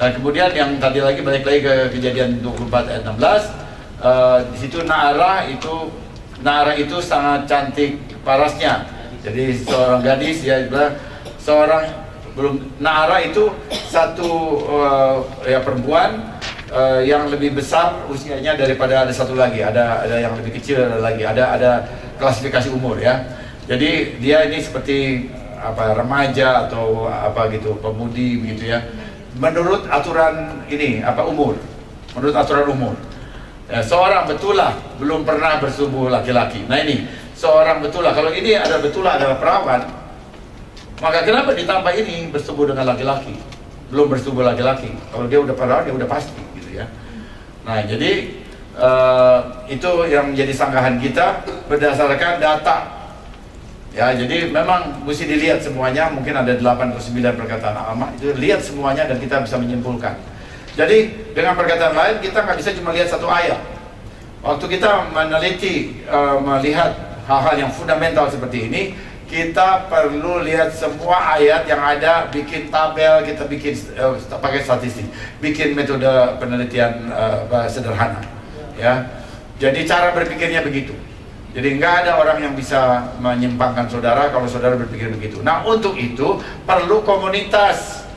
Nah kemudian yang tadi lagi, balik lagi ke Kejadian 24 ayat 16, di situ Naarah itu sangat cantik parasnya. Jadi seorang gadis, ya bilang seorang Naarah itu satu ya perempuan yang lebih besar usianya daripada ada satu lagi, ada yang lebih kecil, ada klasifikasi umur ya. Jadi dia ini seperti apa, remaja atau apa gitu, pemudi begitu ya. Menurut aturan ini apa umur? Menurut aturan umur. Ya, seorang Betula belum pernah bersetubuh laki-laki. Nah ini seorang Betula, kalau ini ada Betula adalah perawan, maka kenapa ditambah ini bersetubuh dengan laki-laki? Belum bersetubuh laki-laki. Kalau dia udah perawan, dia udah pasti gitu ya. Nah jadi itu yang menjadi sanggahan kita berdasarkan data. Ya, jadi memang mesti dilihat semuanya. Mungkin ada 8 atau 9 perkataan Alma, itu lihat semuanya dan kita bisa menyimpulkan. Jadi dengan perkataan lain, kita nggak bisa cuma lihat satu ayat. Waktu kita meneliti, melihat hal-hal yang fundamental seperti ini, kita perlu lihat semua ayat yang ada, bikin tabel, kita bikin pakai statistik, bikin metode penelitian sederhana. Ya, jadi cara berpikirnya begitu. Jadi nggak ada orang yang bisa menyimpangkan saudara kalau saudara berpikir begitu. Nah untuk itu perlu komunitas.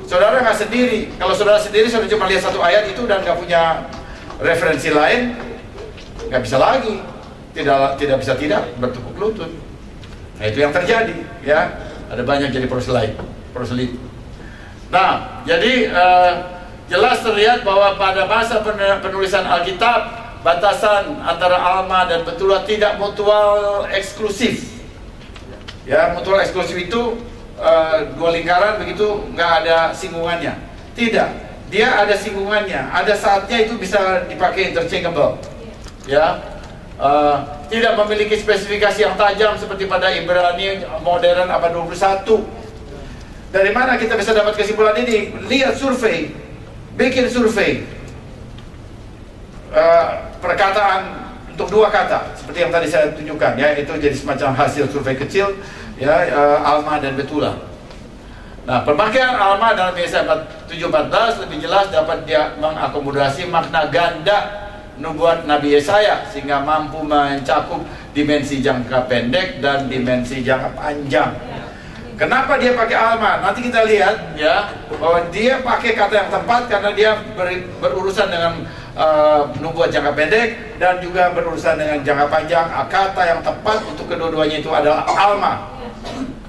Saudara nggak sendiri. Kalau saudara sendiri sudah cuma lihat satu ayat itu dan nggak punya referensi lain, nggak bisa lagi. Tidak bisa bertepuk lutut. Nah itu yang terjadi ya. Ada banyak jadi proselit. Nah jadi jelas terlihat bahwa pada masa penulisan Alkitab, batasan antara Alma dan Betula tidak mutual eksklusif. Ya, mutual eksklusif itu dua lingkaran begitu, nggak ada singgungannya. Tidak, dia ada singgungannya. Ada saatnya itu bisa dipakai interchangeable. Ya, tidak memiliki spesifikasi yang tajam seperti pada Ibrani modern abad 21. Dari mana kita bisa dapat kesimpulan ini? Lihat survei, bikin survei. Perkataan untuk dua kata seperti yang tadi saya tunjukkan ya, itu jadi semacam hasil survei kecil ya, Alma dan Betula. Nah pemakaian Alma dalam Yesaya 7:14 lebih jelas dapat dia mengakomodasi makna ganda nubuat Nabi Yesaya sehingga mampu mencakup dimensi jangka pendek dan dimensi jangka panjang. Kenapa dia pakai Alma? Nanti kita lihat ya bahwa dia pakai kata yang tepat karena dia berurusan dengan nubuat jangka pendek dan juga berurusan dengan jangka panjang. Kata yang tepat untuk kedua-duanya itu adalah Alma.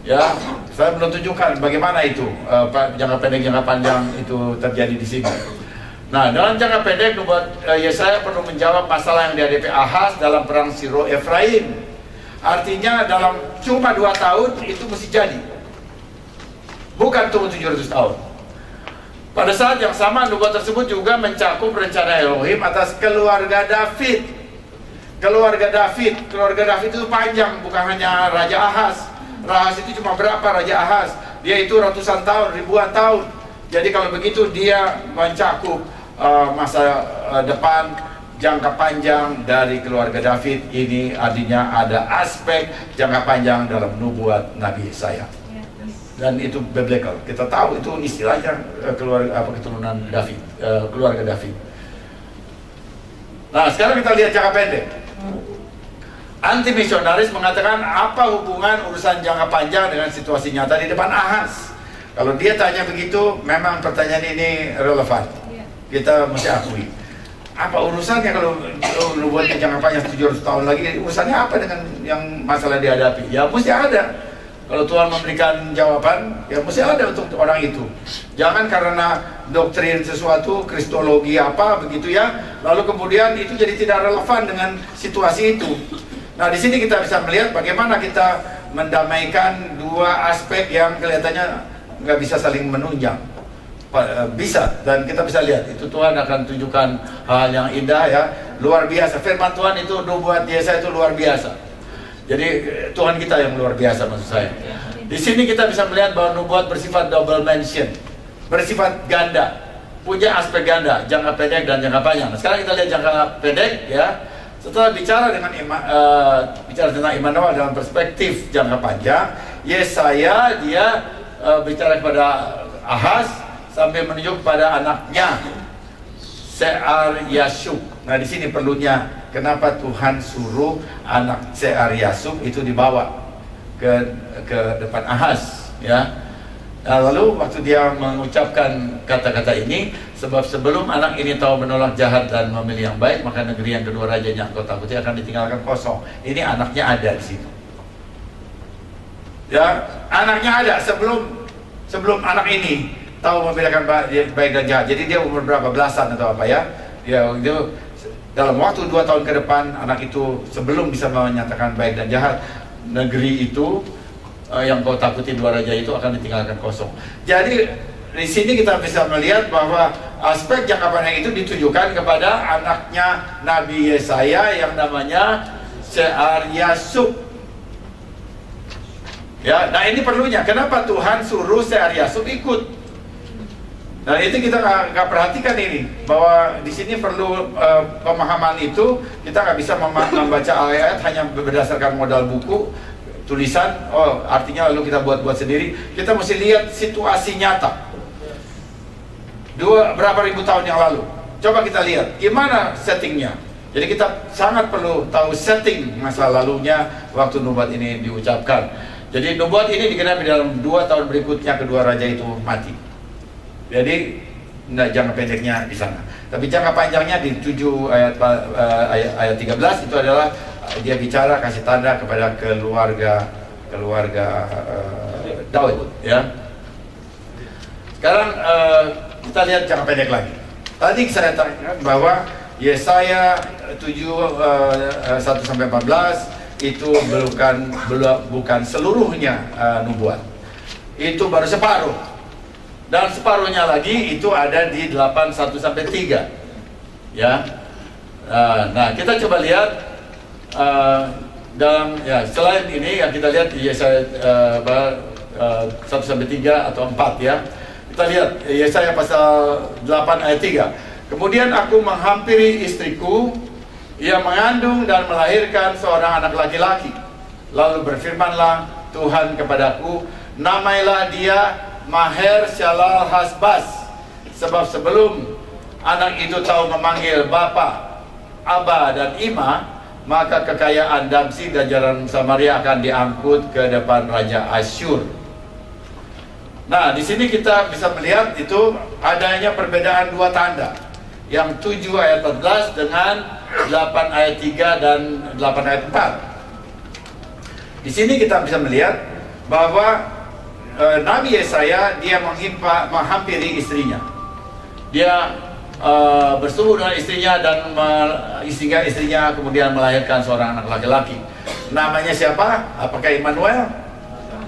Ya, saya belum tunjukkan bagaimana itu jangka pendek jangka panjang itu terjadi di sini. Nah, dalam jangka pendek nubuat Yesaya perlu menjawab masalah yang dihadapi Ahaz dalam perang Siro Efraim. Artinya dalam cuma 2 tahun itu mesti jadi. Bukan tunggu 700 tahun. Pada saat yang sama, nubuat tersebut juga mencakup rencana Elohim atas keluarga David. Keluarga David itu panjang, bukan hanya Raja Ahaz. Ahaz itu cuma berapa Raja Ahaz? Dia itu ratusan tahun, ribuan tahun. Jadi kalau begitu dia mencakup masa depan jangka panjang dari keluarga David. Ini artinya ada aspek jangka panjang dalam nubuat Nabi Yesaya. Dan itu biblical. Kita tahu itu istilahnya keturunan David, keluarga David. Nah, sekarang kita lihat jangka pendek. Anti misionaris mengatakan apa hubungan urusan jangka panjang dengan situasi nyata di depan Ahaz? Kalau dia tanya begitu, memang pertanyaan ini relevan. Kita mesti akui. Apa urusannya kalau nubuatnya jangka panjang 700 tahun lagi? Urusannya apa dengan yang masalah dihadapi? Ya mesti ada. Kalau Tuhan memberikan jawaban, ya mesti ada untuk orang itu. Jangan karena doktrin sesuatu, kristologi apa begitu ya, lalu kemudian itu jadi tidak relevan dengan situasi itu. Nah, di sini kita bisa melihat bagaimana kita mendamaikan dua aspek yang kelihatannya nggak bisa saling menunjang. Bisa, dan kita bisa lihat itu Tuhan akan tunjukkan hal yang indah ya, luar biasa. Firman Tuhan itu nubuat Yesaya itu luar biasa. Jadi Tuhan kita yang luar biasa maksud saya. Di sini kita bisa melihat bahwa nubuat bersifat double mention, bersifat ganda, punya aspek ganda, jangka pendek dan jangka panjang. Nah, sekarang kita lihat jangka pendek ya. Setelah bicara bicara tentang Immanuel dalam perspektif jangka panjang, Yesaya dia bicara kepada Ahaz sampai menunjuk pada anaknya Shear-Yashub. Nah, di sini perlunya kenapa Tuhan suruh anak Shear-Yashub itu dibawa ke depan Ahaz ya. Nah, lalu waktu dia mengucapkan kata-kata ini, sebab sebelum anak ini tahu menolak jahat dan memilih yang baik, maka negeri yang kedua rajanya engkau takuti akan ditinggalkan kosong. Ini anaknya ada di situ. Ya, anaknya ada sebelum anak ini tahu membedakan baik dan jahat. Jadi dia umur berapa, belasan atau apa ya? Ya, itu dalam waktu 2 tahun ke depan anak itu sebelum bisa menyatakan baik dan jahat, negeri itu yang kau takuti dua raja itu akan ditinggalkan kosong. Jadi di sini kita bisa melihat bahwa aspek jangka panjang itu ditujukan kepada anaknya Nabi Yesaya yang namanya Shear-Yashub. Ya, nah ini perlunya. Kenapa Tuhan suruh Shear-Yashub ikut? Nah, itu kita nggak perhatikan ini, bahwa di sini perlu pemahaman itu. Kita nggak bisa membaca ayat hanya berdasarkan modal buku, tulisan, oh artinya lalu kita buat sendiri. Kita mesti lihat situasi nyata. Berapa ribu tahun yang lalu. Coba kita lihat gimana settingnya. Jadi kita sangat perlu tahu setting masa lalunya waktu nubuat ini diucapkan. Jadi nubuat ini digenapi dalam 2 tahun berikutnya kedua raja itu mati. Jadi jangka pendeknya di sana. Tapi jangka panjangnya di 7 ayat 13 itu adalah dia bicara kasih tanda kepada keluarga Daud ya. Sekarang kita lihat jangka pendek lagi. Tadi saya katakan bahwa Yesaya 1-14 itu bukan seluruhnya nubuat. Itu baru separuh. Dan separuhnya lagi itu ada di 8:1-3 ya. Nah, kita coba lihat dalam ya, selain ini yang kita lihat Yesaya 1-3 atau 4 ya. Kita lihat Yesaya pasal 8 ayat 3. Kemudian aku menghampiri istriku, ia mengandung dan melahirkan seorang anak laki-laki. Lalu berfirmanlah Tuhan kepadaku, namailah dia Maher-Shalal-Hash-Baz, sebab sebelum anak itu tahu memanggil bapa, aba dan ima, maka kekayaan Damsyik dan jalan Samaria akan diangkut ke depan Raja Asyur. Nah, di sini kita bisa melihat itu adanya perbedaan 2 tanda, yang 7 ayat 14 dengan 8 ayat 3 dan 8 ayat 4. Di sini kita bisa melihat bahwa Nabi Yesaya dia menghampiri istrinya. Dia bersetubuh dengan istrinya dan istrinya kemudian melahirkan seorang anak laki-laki. Namanya siapa? Apakah Immanuel?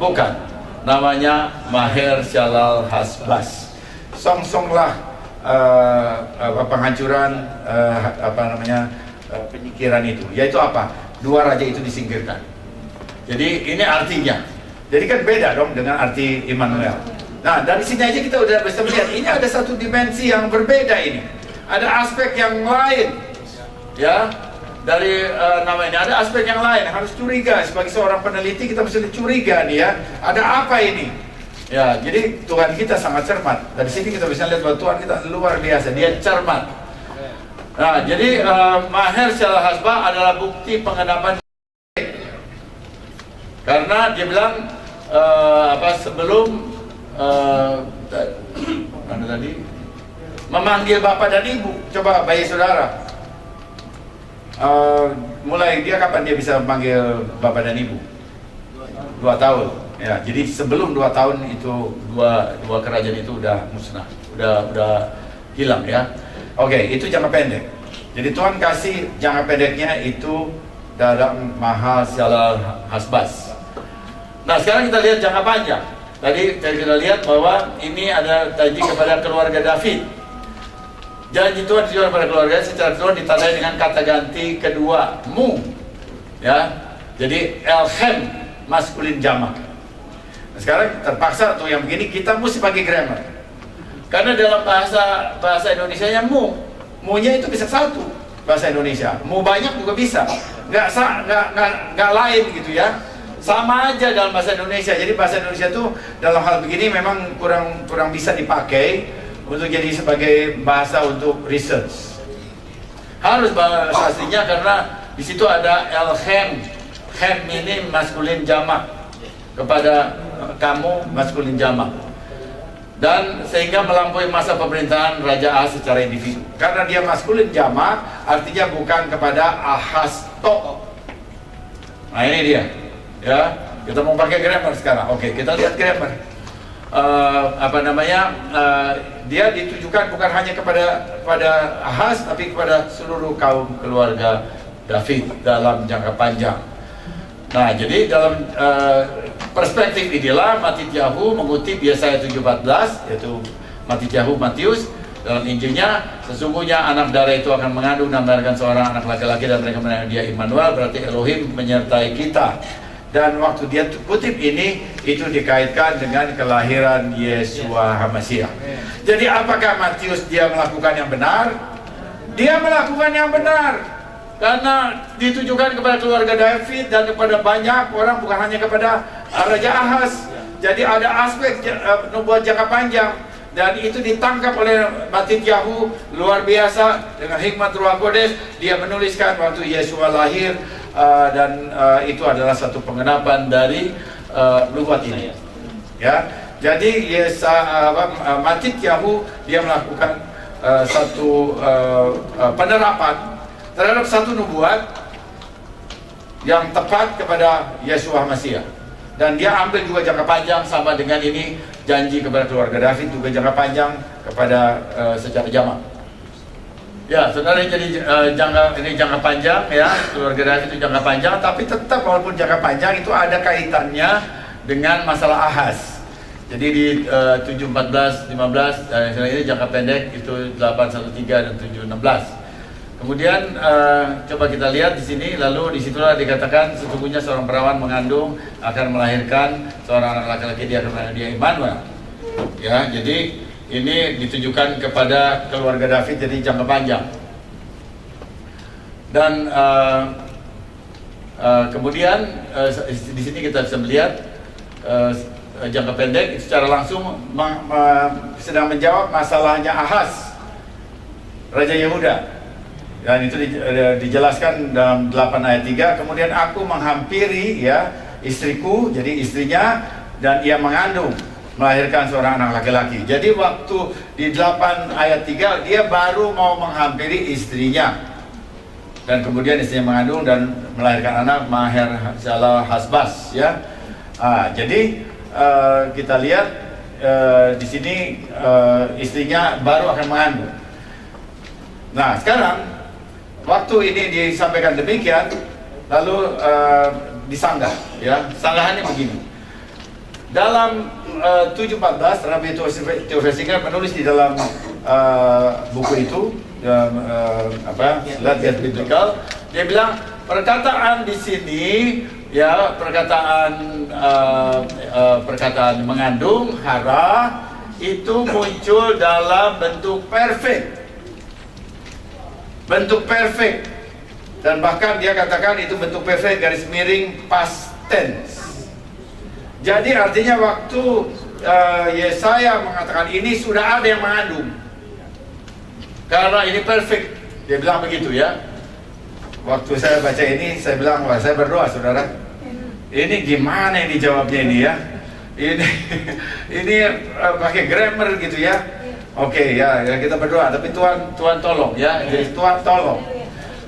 Bukan. Namanya Maher-Shalal-Hash-Baz. Songsonglah penghancuran penyikiran itu. Yaitu apa? 2 raja itu disingkirkan. Jadi ini artinya. Jadi kan beda dong dengan arti Immanuel. Nah, dari sini aja kita udah bisa melihat ini ada satu dimensi yang berbeda ini. Ada aspek yang lain, ya. Dari nama ini ada aspek yang lain. Harus curiga sebagai seorang peneliti kita mesti curiga nih ya. Ada apa ini? Ya, jadi Tuhan kita sangat cermat. Dari sini kita bisa lihat bahwa Tuhan kita luar biasa. Dia cermat. Nah, jadi Maher-Shalal-Hash-Baz adalah bukti pengenapan. Karena dia bilang sebelum mana tadi memanggil bapak dan ibu. Coba bayi saudara, mulai dia kapan dia bisa memanggil bapak dan ibu? 2 tahun. Ya, jadi sebelum 2 tahun itu dua kerajaan itu udah musnah, udah hilang ya. Oke, itu jangka pendek. Jadi Tuhan kasih jangka pendeknya itu dalam Mahasiala Hasbaz. Nah, sekarang kita lihat jangka panjang. Tadi kita lihat bahwa ini ada janji kepada keluarga David. Janji Tuhan dijual pada keluarga secara Tuhan ditandai dengan kata ganti kedua, mu. Ya. Jadi elhem maskulin jamak. Nah, sekarang terpaksa tuh yang begini kita mesti pakai grammar. Karena dalam bahasa Indonesianya mu-nya itu bisa satu bahasa Indonesia. Mu banyak juga bisa. Nggak lain gitu ya. Sama aja dalam bahasa Indonesia. Jadi bahasa Indonesia tuh dalam hal begini memang kurang bisa dipakai untuk jadi sebagai bahasa untuk research. Harus bahasa aslinya karena di situ ada elhem. Hem ini maskulin jamak kepada kamu maskulin jamak. Dan sehingga melampaui masa pemerintahan Raja Ahaz secara individu. Karena dia maskulin jamak, artinya bukan kepada Ahaz tok. Nah ini dia. Ya, kita mau pakai grammar sekarang. Oke, kita lihat grammar. Dia ditujukan bukan hanya kepada Ahaz, tapi kepada seluruh kaum keluarga David dalam jangka panjang. Nah, jadi dalam perspektif inilah Matityahu mengutip Yesaya 7:14, yaitu Matityahu Matius dalam Injilnya, sesungguhnya anak darah itu akan mengandung dan melahirkan seorang anak laki-laki dan mereka menamai dia Immanuel, berarti Elohim menyertai kita. Dan waktu dia kutip ini, itu dikaitkan dengan kelahiran Yeshua HaMashiach. Jadi apakah Matius dia melakukan yang benar? Dia melakukan yang benar. Karena ditujukan kepada keluarga David dan kepada banyak orang, bukan hanya kepada Raja Ahaz. Jadi ada aspek nubuat jangka panjang. Dan itu ditangkap oleh Matityahu luar biasa dengan hikmat Ruach Kodes. Dia menuliskan waktu Yeshua lahir. Dan itu adalah satu pengenapan dari nubuat ini. Ya, jadi Matityahu dia melakukan satu penerapan terhadap satu nubuat yang tepat kepada Yeshua HaMashiach. Dan dia ambil juga jangka panjang sama dengan ini janji kepada keluarga David juga jangka panjang kepada secara jamak. Ya, saudara, jadi ini jangka panjang ya, keluarga David itu jangka panjang, tapi tetap walaupun jangka panjang itu ada kaitannya dengan masalah Ahaz. Jadi di 7:14, 15 ini jangka pendek itu 8:13 dan 7:16. Kemudian coba kita lihat di sini, lalu disitulah dikatakan sesungguhnya seorang perawan mengandung akan melahirkan seorang anak laki-laki, dia akan melahirkan dia Immanuel. Ya, jadi ini ditujukan kepada keluarga David, jadi jangka panjang. Dan kemudian di sini kita bisa melihat jangka pendek secara langsung sedang menjawab masalahnya Ahaz, Raja Yehuda. Dan itu dijelaskan dalam 8 ayat 3. Kemudian aku menghampiri ya istriku, jadi istrinya, dan ia mengandung, melahirkan seorang anak laki-laki. Jadi waktu di 8 ayat 3 dia baru mau menghampiri istrinya. Dan kemudian istrinya mengandung dan melahirkan anak Mahasiala Hasbaz ya. Jadi kita lihat di sini istrinya baru akan mengandung. Nah, sekarang waktu ini disampaikan demikian, lalu disanggah, ya. Sanggahannya begini. Dalam 7:14, Rabbi Theophilus Singer menulis di dalam buku itu, Latihan Biblical, dia bilang perkataan di sini, ya, perkataan mengandung, hara, itu muncul dalam bentuk perfect. Bentuk perfect, dan bahkan dia katakan itu bentuk perfect garis miring past tense. Jadi artinya waktu Yesaya mengatakan ini sudah ada yang mengandung, karena ini perfect, dia bilang begitu ya. Waktu saya baca ini saya bilang, wah, saya berdoa saudara, ini gimana ini jawabnya ini ya, ini pakai grammar gitu ya. Oke, ya kita berdoa, tapi Tuhan tolong ya, jadi Tuhan tolong.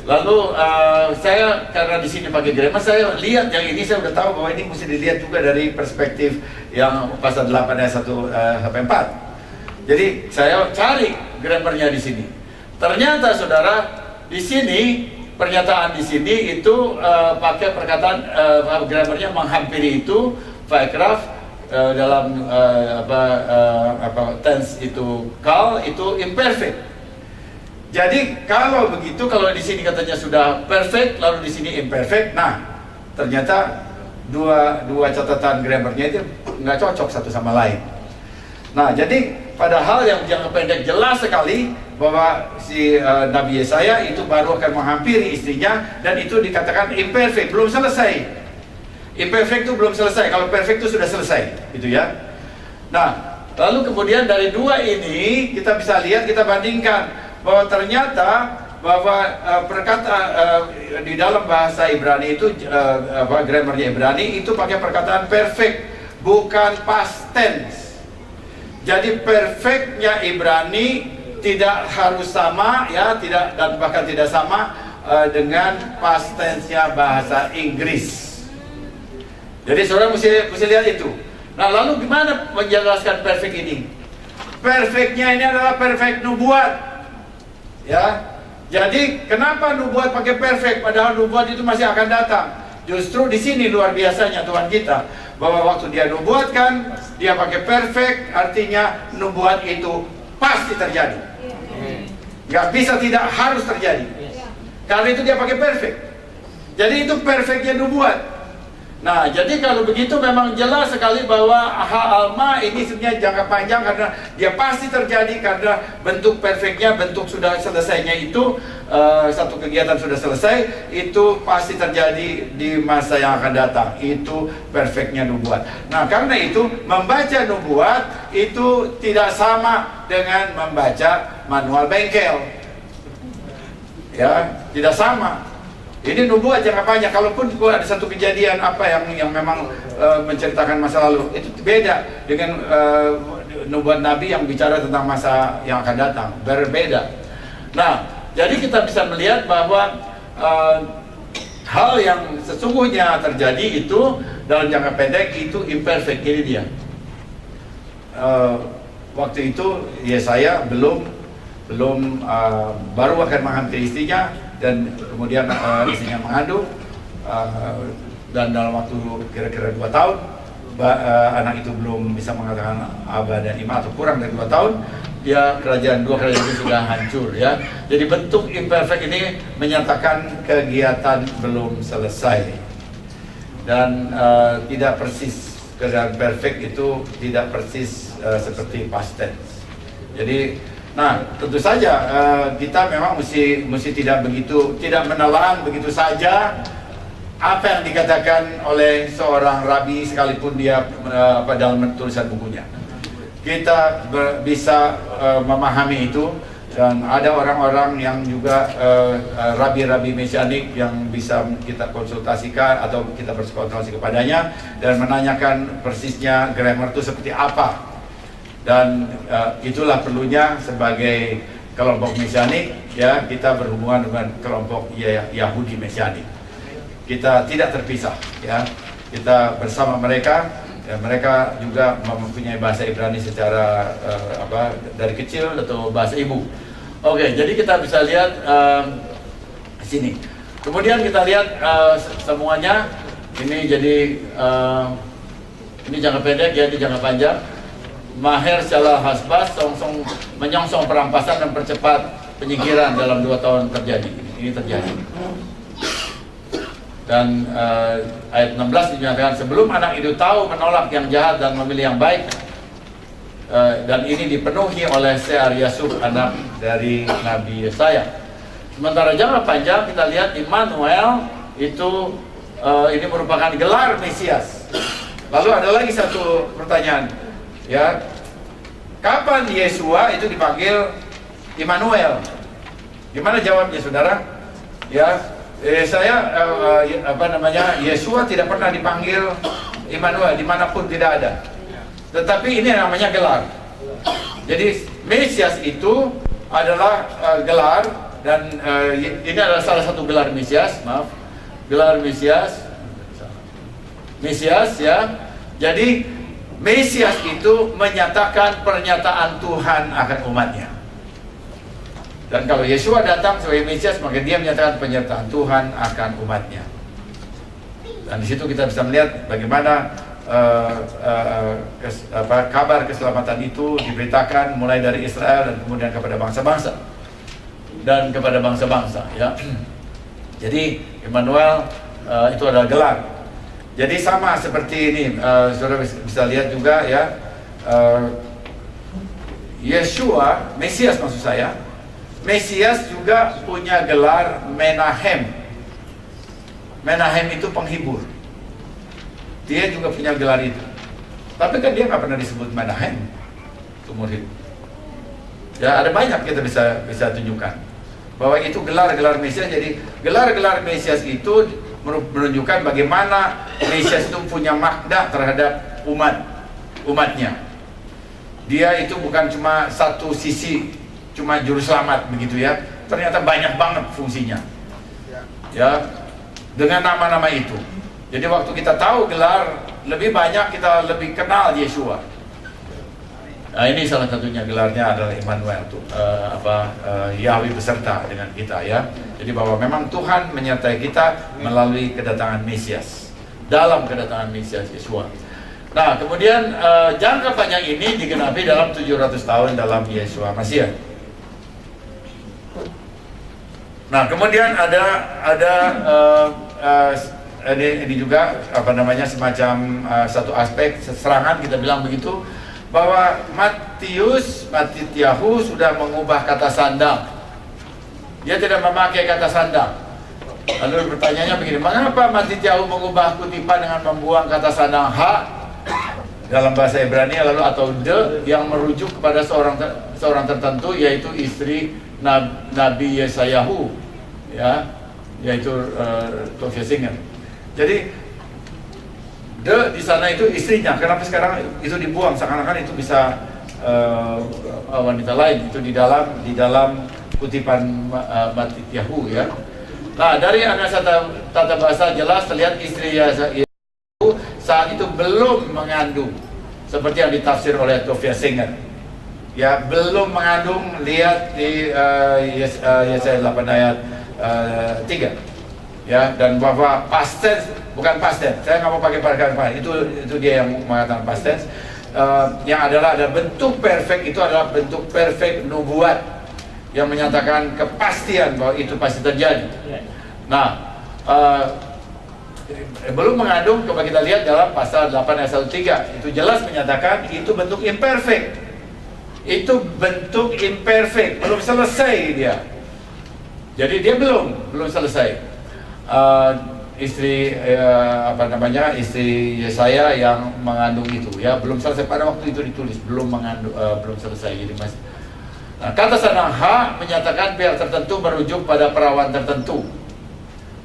Lalu saya karena di sini pakai grammar, saya lihat yang ini saya udah tahu bahwa ini mesti dilihat juga dari perspektif yang pasal 8 ayat 1 sampai 4. Jadi saya cari grammarnya di sini. Ternyata saudara, di sini pernyataan di sini itu pakai perkataan grammarnya menghampiri itu paragraf dalam tense itu kal itu imperfect. Jadi kalau begitu, kalau di sini katanya sudah perfect, lalu di sini imperfect, nah ternyata dua catatan grammarnya itu nggak cocok satu sama lain. Nah, jadi pada hal yang jangka pendek jelas sekali bahwa si Nabi Yesaya itu baru akan menghampiri istrinya, dan itu dikatakan imperfect, belum selesai. Imperfect itu belum selesai, kalau perfect itu sudah selesai, gitu ya. Nah, lalu kemudian dari dua ini kita bisa lihat, kita bandingkan bahwa ternyata bahwa di dalam bahasa Ibrani itu grammarnya Ibrani itu pakai perkataan perfect, bukan past tense. Jadi perfectnya Ibrani tidak harus sama ya, tidak, dan bahkan tidak sama dengan past tense-nya bahasa Inggris. Jadi saudara mesti lihat itu. Nah, lalu gimana menjelaskan perfect ini? Perfectnya ini adalah perfect nubuat. Ya, jadi kenapa nubuat pakai perfect padahal nubuat itu masih akan datang? Justru di sini luar biasanya Tuhan kita, bahwa waktu dia nubuatkan, dia pakai perfect, artinya nubuat itu pasti terjadi. Nggak bisa tidak harus terjadi. Karena itu dia pakai perfect. Jadi itu perfectnya nubuat. Nah, jadi kalau begitu memang jelas sekali bahwa alma ini sebenarnya jangka panjang, karena dia pasti terjadi, karena bentuk perfectnya, bentuk sudah selesainya itu satu kegiatan sudah selesai, itu pasti terjadi di masa yang akan datang. Itu perfectnya nubuat. Nah, karena itu membaca nubuat itu tidak sama dengan membaca manual bengkel. Ya, tidak sama. Ini nubuat jangka panjang. Kalaupun ada satu kejadian apa yang memang menceritakan masa lalu, itu beda dengan nubuat Nabi yang bicara tentang masa yang akan datang, berbeda. Nah, jadi kita bisa melihat bahwa hal yang sesungguhnya terjadi itu dalam jangka pendek itu imperfect. Ini dia. Waktu itu Yesaya belum baru akan menghampiri istrinya, dan kemudian istrinya mengandung, dan dalam waktu kira-kira 2 tahun anak itu belum bisa mengatakan Aba dan Ima, atau kurang dari 2 tahun, dia kerajaan itu sudah hancur ya. Jadi bentuk imperfect ini menyatakan kegiatan belum selesai, dan tidak persis. Keadaan perfect itu tidak persis seperti past tense. Jadi nah, tentu saja kita memang mesti tidak menelan begitu saja apa yang dikatakan oleh seorang rabi, sekalipun dia dalam tulisan bukunya. Kita bisa memahami itu, dan ada orang-orang yang juga rabi-rabi mesianik yang bisa kita konsultasikan atau kita berkonsultasi kepadanya dan menanyakan persisnya grammar itu seperti apa. Dan itulah perlunya sebagai kelompok mesianik ya, kita berhubungan dengan kelompok Yahudi mesianik. Kita tidak terpisah ya, kita bersama mereka, dan mereka juga mempunyai bahasa Ibrani secara dari kecil atau bahasa ibu. Oke, jadi kita bisa lihat sini. Kemudian kita lihat semuanya ini. Jadi ini jangka pendek ya, ini jangka panjang. Maher Salah Hasbas menyongsong perampasan dan percepat penyingkiran dalam 2 tahun terjadi. Ini terjadi. Dan ayat 16 dinyatakan, sebelum anak itu tahu menolak yang jahat dan memilih yang baik, dan ini dipenuhi oleh Sear Yasub, anak dari Nabi Yesaya. Sementara jangka panjang kita lihat Immanuel itu ini merupakan gelar Mesias. Lalu ada lagi satu pertanyaan. Ya, kapan Yesua itu dipanggil Immanuel? Gimana jawabnya, saudara? Ya, Yesua tidak pernah dipanggil Immanuel dimanapun, tidak ada. Tetapi ini namanya gelar. Jadi Mesias itu adalah gelar, dan ini adalah salah satu gelar Mesias, gelar Mesias ya. Jadi Mesias itu menyatakan pernyataan Tuhan akan umatnya. Dan kalau Yeshua datang sebagai Mesias, maka dia menyatakan pernyataan Tuhan akan umatnya. Dan di situ kita bisa melihat bagaimana kabar keselamatan itu diberitakan mulai dari Israel dan kemudian kepada bangsa-bangsa dan kepada bangsa-bangsa, ya. Jadi Immanuel itu adalah gelar. Jadi sama seperti ini, saudara bisa lihat juga, ya, Yeshua, Mesias maksud saya, Mesias juga punya gelar Menahem. Menahem itu penghibur. Dia juga punya gelar itu. Tapi kan dia nggak pernah disebut Menahem seumur hidup. Ya, ada banyak kita bisa tunjukkan bahwa itu gelar-gelar Mesias. Jadi gelar-gelar Mesias itu menunjukkan bagaimana Mesias itu punya makna terhadap umatnya. Dia itu bukan cuma satu sisi, cuma juru selamat begitu, ya. Ternyata banyak banget fungsinya, ya, dengan nama-nama itu. Jadi waktu kita tahu gelar, lebih banyak kita lebih kenal Yeshua. Nah, ini salah satunya gelarnya adalah Immanuel, Yahweh beserta dengan kita, ya. Jadi bahwa memang Tuhan menyertai kita melalui kedatangan Mesias, dalam kedatangan Mesias Yeshua. Nah, kemudian jangka panjang ini digenapi dalam 700 tahun dalam Yeshua Masiah. Nah, kemudian ini juga semacam satu aspek serangan, kita bilang begitu, bahwa Matityahu sudah mengubah kata sandang. Dia tidak memakai kata sandang. Lalu pertanyaannya begini, mengapa Matityahu mengubah kutipan dengan membuang kata sandang ha dalam bahasa Ibrani, lalu atau de yang merujuk kepada seorang tertentu, yaitu istri Nabi Yesayahu, ya, yaitu Tovia Singer. Jadi de di sana itu istrinya. Kenapa sekarang itu dibuang? Seakan-akan itu bisa wanita lain. Itu di dalam kutipan Matityahu, ya. Nah, dari Anasa tata bahasa jelas terlihat istri Yesayahu saat itu belum mengandung, seperti yang ditafsir oleh Tovia Singer. Ya, belum mengandung. Lihat di Yesaya 8 ayat 3. Ya, dan bahwa past tense, bukan past tense. Saya nggak mau pakai perkataan itu dia yang mengatakan past tense. Yang ada bentuk perfect, itu adalah bentuk perfect nubuat yang menyatakan kepastian bahwa itu pasti terjadi. Nah, belum mengandung, coba kita lihat dalam pasal 8 ayat 1-3. Itu jelas menyatakan itu bentuk imperfect. Itu bentuk imperfect, belum selesai dia. Jadi dia belum selesai. Istri istri Yesaya yang mengandung itu, ya, belum selesai pada waktu itu ditulis, belum selesai. Jadi kata sandang ha menyatakan pihak tertentu merujuk pada perawan tertentu,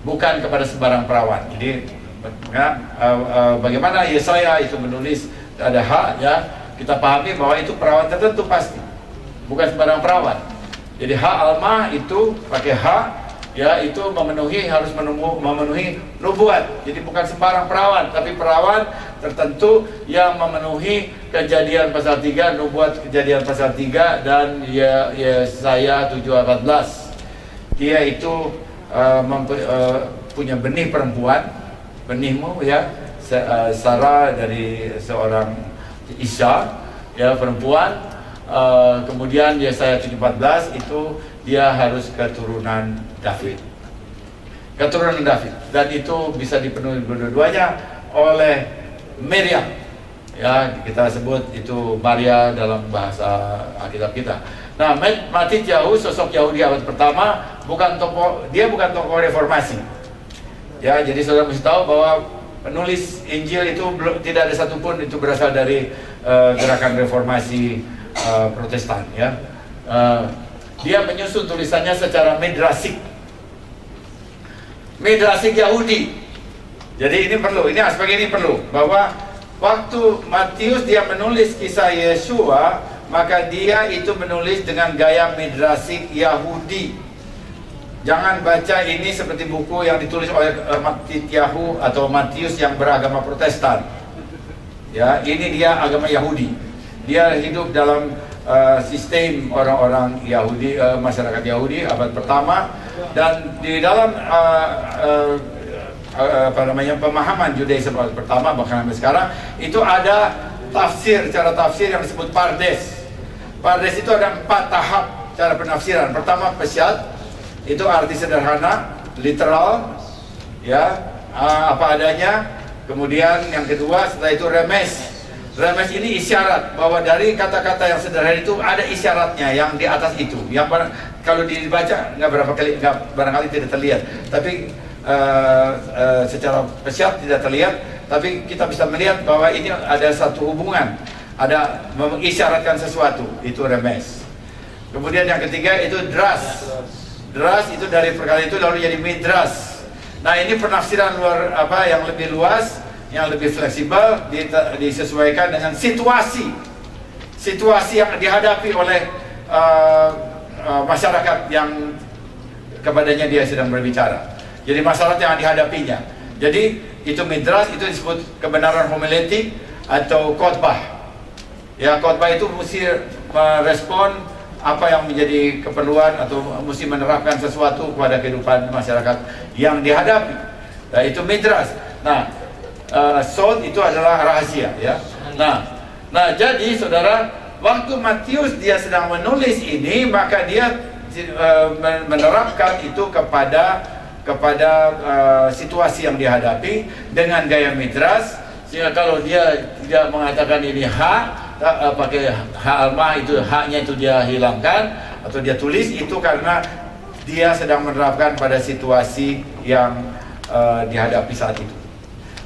bukan kepada sembarang perawan. Jadi bagaimana Yesaya itu menulis ada ha, ya, kita pahami bahwa itu perawan tertentu pasti, bukan sembarang perawan. Jadi ha alma itu pakai ha, ya, itu harus memenuhi nubuat. Jadi bukan sembarang perawan, tapi perawan tertentu yang memenuhi Kejadian pasal 3, nubuat Kejadian pasal 3 dan Yesaya 7:14. Dia itu punya benih perempuan, benihmu, ya, Sarah dari seorang Isha, ya, perempuan. Kemudian Yesaya 7:14 itu dia harus keturunan David, dan itu bisa dipenuhi berdua-duanya oleh Miriam, ya, kita sebut itu Maria dalam bahasa Alkitab kita. Nah, Matityahu, sosok Yahudi abad pertama, bukan tokoh reformasi, ya. Jadi saudara mesti tahu bahwa penulis Injil itu tidak ada satupun itu berasal dari gerakan reformasi Protestan, ya. Dia menyusun tulisannya secara midrasik Yahudi. Jadi ini aspek ini perlu, bahwa waktu Matius dia menulis kisah Yeshua, maka dia itu menulis dengan gaya midrasik Yahudi. Jangan baca ini seperti buku yang ditulis oleh Matityahu atau Matius yang beragama Protestan. Ya, ini dia agama Yahudi. Dia hidup dalam sistem orang-orang Yahudi, masyarakat Yahudi abad pertama, dan di dalam pemahaman Judaism abad pertama bahkan sampai sekarang itu ada cara tafsir yang disebut Pardes. Pardes itu ada 4 tahap cara penafsiran. Pertama pesyat, itu arti sederhana, literal, ya, apa adanya. Kemudian yang kedua setelah itu remes. Remes ini isyarat bahwa dari kata-kata yang sederhana itu ada isyaratnya yang di atas itu. Yang kalau dibaca barangkali tidak terlihat, tapi secara pesyat tidak terlihat, tapi kita bisa melihat bahwa ini ada satu hubungan, ada mengisyaratkan sesuatu, itu remes. Kemudian yang ketiga itu dras. Dras itu dari perkara itu lalu jadi midras. Nah, ini penafsiran yang lebih luas, yang lebih fleksibel, disesuaikan dengan situasi yang dihadapi oleh masyarakat yang kepadanya dia sedang berbicara. Jadi masalah yang dihadapinya. Jadi itu midras, itu disebut kebenaran homiletik atau khotbah. Ya, khotbah itu mesti merespon apa yang menjadi keperluan atau mesti menerapkan sesuatu kepada kehidupan masyarakat yang dihadapi. Nah, itu midras. Nah, sod itu adalah rahasia, ya. Nah, jadi saudara, waktu Matius dia sedang menulis ini, maka dia menerapkan itu kepada situasi yang dihadapi dengan gaya midras, sehingga kalau dia tidak mengatakan ini pakai hak alma, itu haknya itu dia hilangkan atau dia tulis itu karena dia sedang menerapkan pada situasi yang dihadapi saat itu,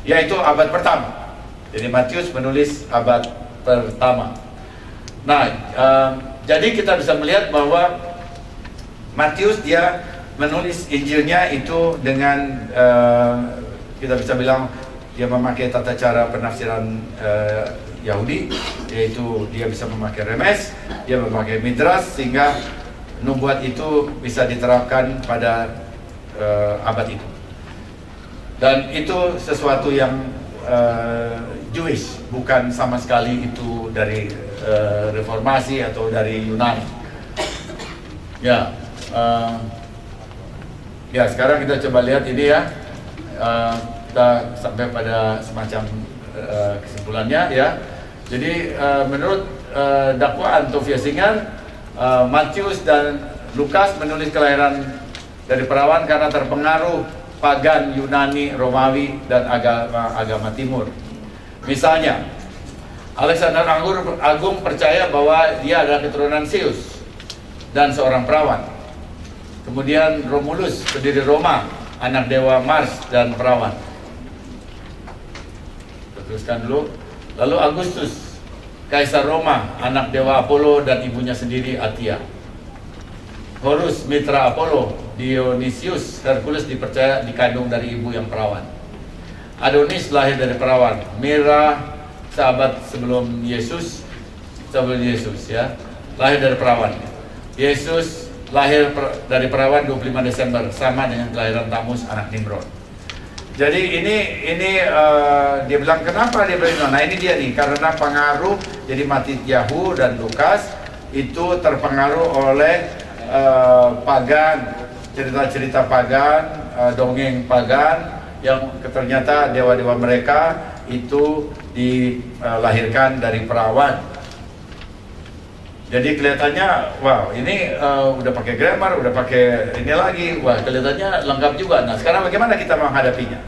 yaitu abad pertama. Jadi Matius menulis abad pertama. Nah, jadi kita bisa melihat bahwa Matius dia menulis Injilnya itu dengan kita bisa bilang dia memakai tata cara penafsiran Yahudi, yaitu dia bisa memakai remes, dia memakai midras, sehingga nubuat itu bisa diterapkan pada abad itu. Dan itu sesuatu yang Jewish, bukan sama sekali itu dari reformasi atau dari Yunani. Ya, sekarang kita coba lihat ini ya. Kita sampai pada semacam kesimpulannya ya. Jadi menurut dakwaan Tovia Singer, Matius dan Lukas menulis kelahiran dari perawan karena terpengaruh pagan Yunani, Romawi, dan agama Timur. Misalnya, Alexander Agung percaya bahwa dia adalah keturunan Zeus dan seorang perawan. Kemudian Romulus, pendiri Roma, anak dewa Mars dan perawan. Teruskan dulu. Lalu Agustus, kaisar Roma, anak dewa Apollo dan ibunya sendiri Atia. Horus, mitra Apollo. Dionysius, Hercules dipercaya dikandung dari ibu yang perawan. Adonis lahir dari perawan. Mira, sahabat sebelum Yesus ya, lahir dari perawan. Yesus lahir dari perawan 25 Desember, sama dengan kelahiran Tamus, anak Nimrod. Jadi ini dia bilang kenapa dia bilang, nah ini dia nih, karena pengaruh, jadi Matityahu dan Lukas itu terpengaruh oleh pagan, cerita-cerita pagan, dongeng pagan yang ternyata dewa-dewa mereka itu dilahirkan dari perawan. Jadi kelihatannya, wow, ini udah pakai grammar, udah pakai ini lagi, wah kelihatannya lengkap juga. Nah, sekarang bagaimana kita menghadapinya?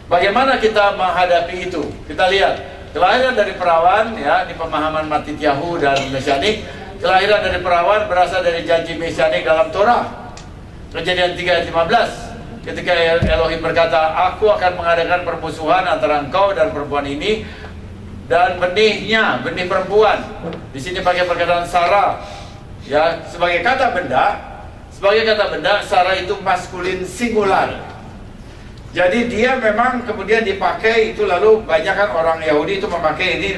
Bagaimana kita menghadapi itu? Kita lihat kelahiran dari perawan, ya, di pemahaman Matityahu dan Mesianik. Kelahiran dari perawan berasal dari janji Mesianik dalam Torah. Kejadian 3 ayat 15. Ketika Elohim berkata, aku akan mengadakan permusuhan antara engkau dan perempuan ini dan benihnya, benih perempuan. Di sini pakai perkataan Sarah, ya, sebagai kata benda. Sebagai kata benda, Sarah itu maskulin singular. Jadi dia memang kemudian dipakai itu, lalu banyak kan orang Yahudi itu memakai ini,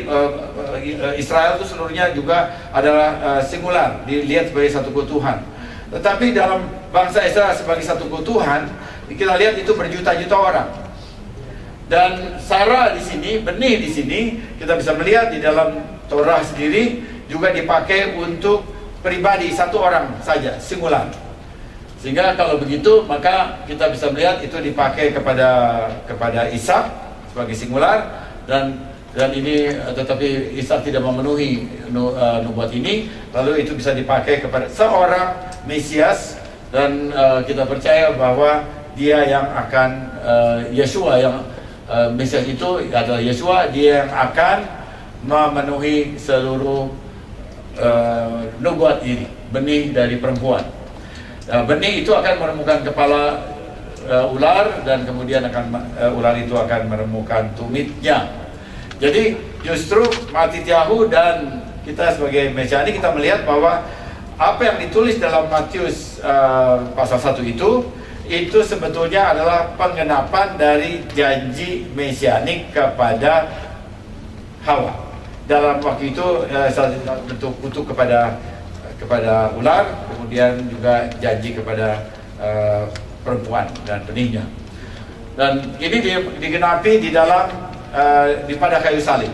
Israel itu seluruhnya juga adalah singular, dilihat sebagai satu keutuhan. Tetapi dalam bangsa Israel sebagai satu keutuhan, kita lihat itu berjuta-juta orang. Dan Sarah di sini, benih di sini, kita bisa melihat di dalam Torah sendiri juga dipakai untuk pribadi satu orang saja, singular. Sehingga kalau begitu maka kita bisa melihat itu dipakai kepada Ishak sebagai singular, dan ini tetapi Ishak tidak memenuhi nubuat ini, lalu itu bisa dipakai kepada seorang Mesias, dan kita percaya bahwa dia yang akan Yeshua, yang Mesias itu adalah Yeshua, dia yang akan memenuhi seluruh nubuat ini, benih dari perempuan. Benih itu akan menemukan kepala ular, dan kemudian ular itu akan menemukan tumitnya. Jadi justru Matityahu dan kita sebagai Mesiani, kita melihat bahwa apa yang ditulis dalam Matius pasal 1 itu sebetulnya adalah penggenapan dari janji Mesianik kepada Hawa. Dalam waktu itu bentuk kutuk kepada ular, kemudian juga janji kepada perempuan dan benihnya. Dan ini digenapi di dalam pada kayu salib.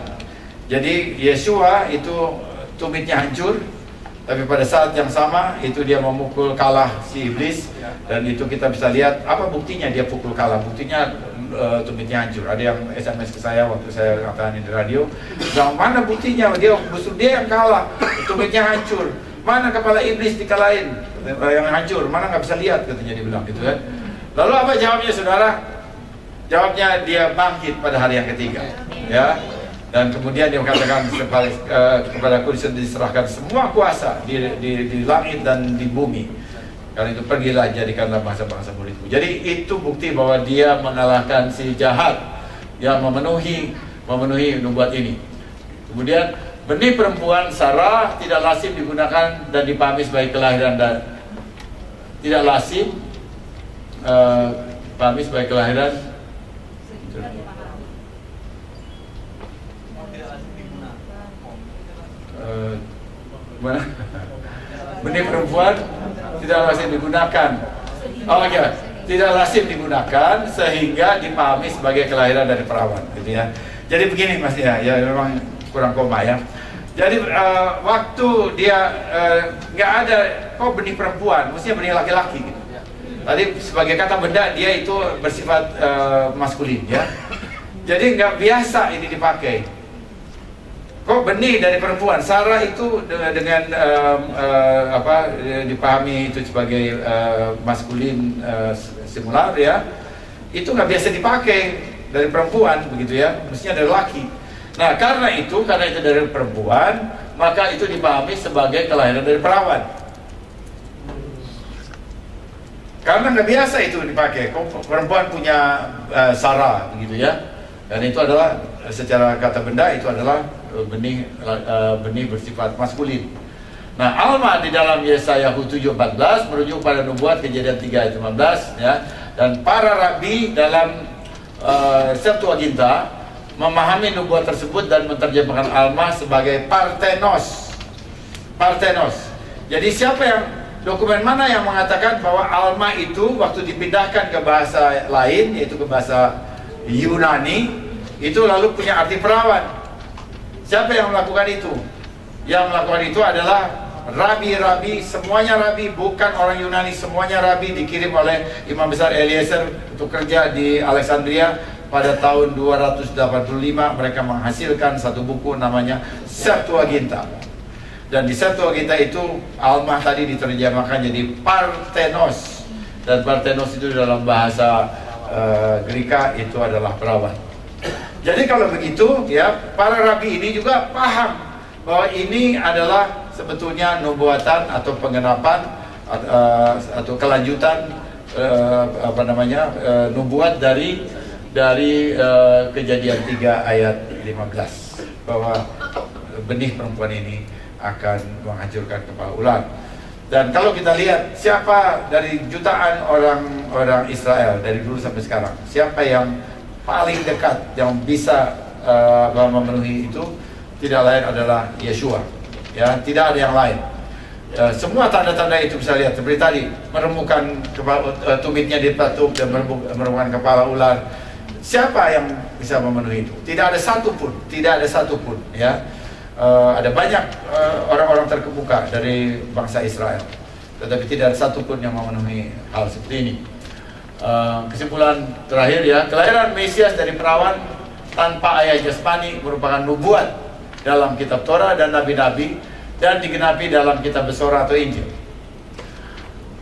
Jadi Yeshua itu tumitnya hancur, tapi pada saat yang sama itu dia memukul kalah si iblis, dan itu kita bisa lihat apa buktinya dia pukul kalah. Buktinya tumitnya hancur. Ada yang SMS ke saya waktu saya katakan di radio, "Yang mana buktinya justru dia yang kalah, tumitnya hancur. Mana kepala iblis dikalahin yang hancur, mana nggak bisa lihat," katanya dia bilang gitu kan. Lalu apa jawabnya saudara? Jawabnya dia bangkit pada hari yang ketiga, ya. Dan kemudian dia mengatakan kepada aku diserahkan semua kuasa di langit dan di bumi. Karena itu pergilah, jadikanlah bangsa-bangsa muridku. Jadi itu bukti bahwa dia mengalahkan si jahat yang memenuhi nubuat ini. Kemudian benih perempuan Sarah tidak lazim digunakan dan dipahami sebagai kelahiran, dan tidak lazim dipahami sebagai kelahiran. Benih perempuan tidak lazim digunakan. Tidak lazim digunakan sehingga dipahami sebagai kelahiran dari perawan, gitu ya. Jadi begini Mas ya memang kurang koma ya. Jadi waktu dia nggak ada benih perempuan, mestinya benih laki-laki gitu. Tadi sebagai kata benda dia itu bersifat maskulin ya. Jadi nggak biasa ini dipakai. Kok benih dari perempuan? Sarah itu dengan dipahami itu sebagai maskulin singular ya. Itu nggak biasa dipakai dari perempuan begitu ya. Mestinya dari laki. Nah karena itu dari perempuan, maka itu dipahami sebagai kelahiran dari perawan. Karena nggak biasa itu dipakai. Kok perempuan punya Sarah begitu ya. Dan itu adalah secara kata benda itu adalah benih bersifat maskulin. Nah, Alma di dalam Yesaya 7:14 merujuk pada nubuat Kejadian 3:15 ya. Dan para rabi dalam Septuaginta memahami nubuat tersebut dan menerjemahkan Alma sebagai Parthenos. Jadi siapa yang dokumen mana yang mengatakan bahwa Alma itu waktu dipindahkan ke bahasa lain, yaitu ke bahasa Yunani, itu lalu punya arti perawan? Siapa yang melakukan itu? Yang melakukan itu adalah rabi-rabi, semuanya rabi, bukan orang Yunani, semuanya rabi, dikirim oleh Imam Besar Eliezer untuk kerja di Alexandria pada tahun 285. Mereka menghasilkan satu buku namanya Septuaginta. Dan di Septuaginta itu Alma tadi diterjemahkan jadi Parthenos, dan Parthenos itu dalam bahasa Greka itu adalah perawan. Jadi kalau begitu ya, para rabi ini juga paham bahwa ini adalah sebetulnya nubuatan atau penggenapan atau kelanjutan nubuat dari Kejadian 3 ayat 15, bahwa benih perempuan ini akan menghancurkan kepala ular. Dan kalau kita lihat siapa dari jutaan orang Israel dari dulu sampai sekarang, siapa yang paling dekat yang bisa memenuhi itu, tidak lain adalah Yeshua. Ya, tidak ada yang lain. Semua tanda-tanda itu bisa lihat seperti tadi, meremukan tumitnya ditutup dan meremukan kepala ular. Siapa yang bisa memenuhi itu? Tidak ada satupun, ya. Ada banyak orang-orang terkemuka dari bangsa Israel, tetapi tidak ada satupun yang memenuhi hal seperti ini. Kesimpulan terakhir, ya, kelahiran Mesias dari perawan tanpa ayah jasmani merupakan nubuat dalam kitab Torah dan nabi-nabi, dan digenapi dalam kitab Besora atau Injil.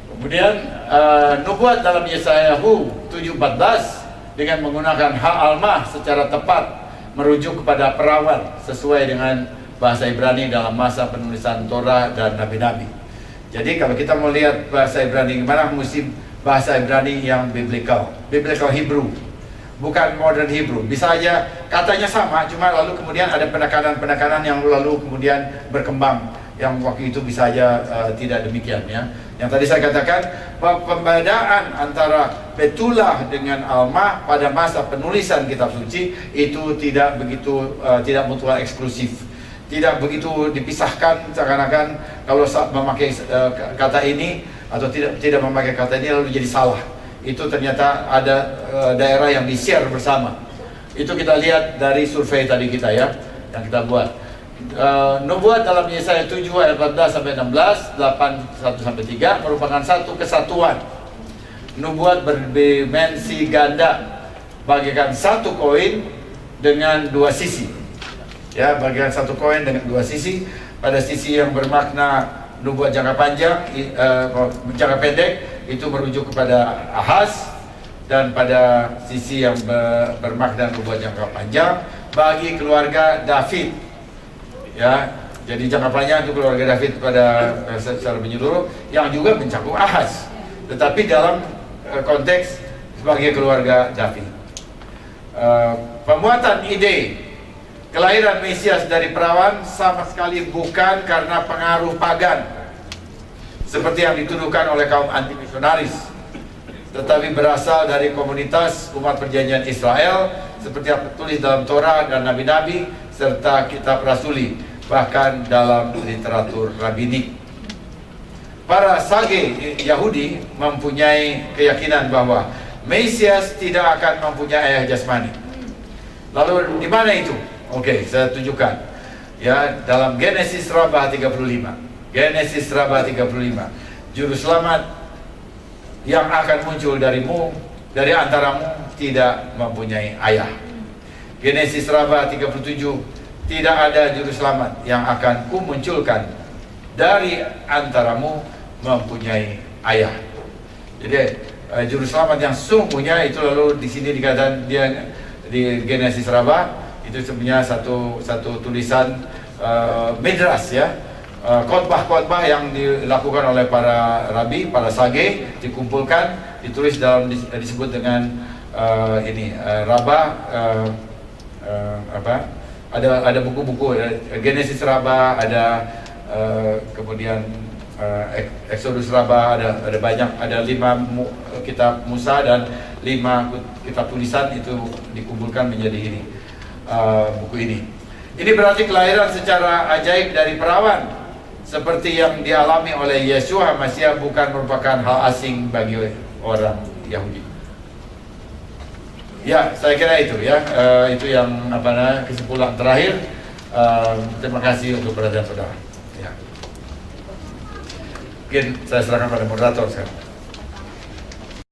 Kemudian nubuat dalam Yesaya-hu 7:14 dengan menggunakan ha-almah secara tepat merujuk kepada perawan sesuai dengan bahasa Ibrani dalam masa penulisan Torah dan nabi-nabi. Jadi kalau kita mau lihat bahasa Ibrani gimana, mesti bahasa Ibrani yang biblical Hebrew, bukan modern Hebrew. Bisa aja katanya sama, cuma lalu kemudian ada penekanan yang lalu kemudian berkembang, yang waktu itu bisa aja tidak demikian, ya. Yang tadi saya katakan bahwa pembedaan antara Betulah dengan Almah pada masa penulisan kitab suci itu tidak begitu tidak mutual eksklusif, tidak begitu dipisahkan seakan-akan kalau memakai kata ini atau tidak memakai kata ini lalu jadi salah. Itu ternyata ada daerah yang di-share bersama. Itu kita lihat dari survei tadi kita, ya, yang kita buat. Nubuat dalam Yesaya 7 ayat 14 sampai 16, 8 1 sampai 3 merupakan satu kesatuan. Nubuat berdimensi ganda, bagaikan satu koin dengan dua sisi. Ya, bagaikan satu koin dengan dua sisi. Pada sisi yang bermakna nubuat jangka panjang, jangka pendek, itu merujuk kepada Ahaz, dan pada sisi yang bermakna nubuat jangka panjang bagi keluarga David. Ya, jadi jangka panjang itu keluarga David pada secara menyeluruh, yang juga mencakup Ahaz, tetapi dalam konteks sebagai keluarga David. Pemuatan ide kelahiran Mesias dari perawan sama sekali bukan karena pengaruh pagan seperti yang dituduhkan oleh kaum anti misionaris, tetapi berasal dari komunitas umat perjanjian Israel seperti yang tertulis dalam Torah dan nabi-nabi serta kitab rasuli, bahkan dalam literatur rabbinik. Para sage Yahudi mempunyai keyakinan bahwa Mesias tidak akan mempunyai ayah jasmani. Lalu di mana itu? Oke, saya tunjukkan. Ya, dalam Genesis Rabah 35. Genesis Rabah 35. Juru selamat yang akan muncul darimu, dari antaramu, tidak mempunyai ayah. Genesis Rabah 37, tidak ada juru selamat yang akan kumunculkan dari antaramu mempunyai ayah. Jadi juru selamat yang sungguhnya itu lalu di sini dikatakan dia di Genesis Rabah itu sebenarnya satu tulisan Midrash, ya, khotbah-khotbah yang dilakukan oleh para rabi, para sage, dikumpulkan, ditulis dalam disebut dengan Rabah, ada buku-buku, Genesis Rabah, ada kemudian Exodus Rabah, ada banyak, ada 5 kitab Musa dan 5 kitab tulisan itu dikumpulkan menjadi ini, buku ini. Ini berarti kelahiran secara ajaib dari perawan seperti yang dialami oleh Yeshua Masiah bukan merupakan hal asing bagi orang Yahudi. Ya, saya kira itu, ya, itu yang kesimpulan terakhir. Terima kasih untuk perhatian saudara. Ya. Mungkin saya serahkan pada moderator sekarang.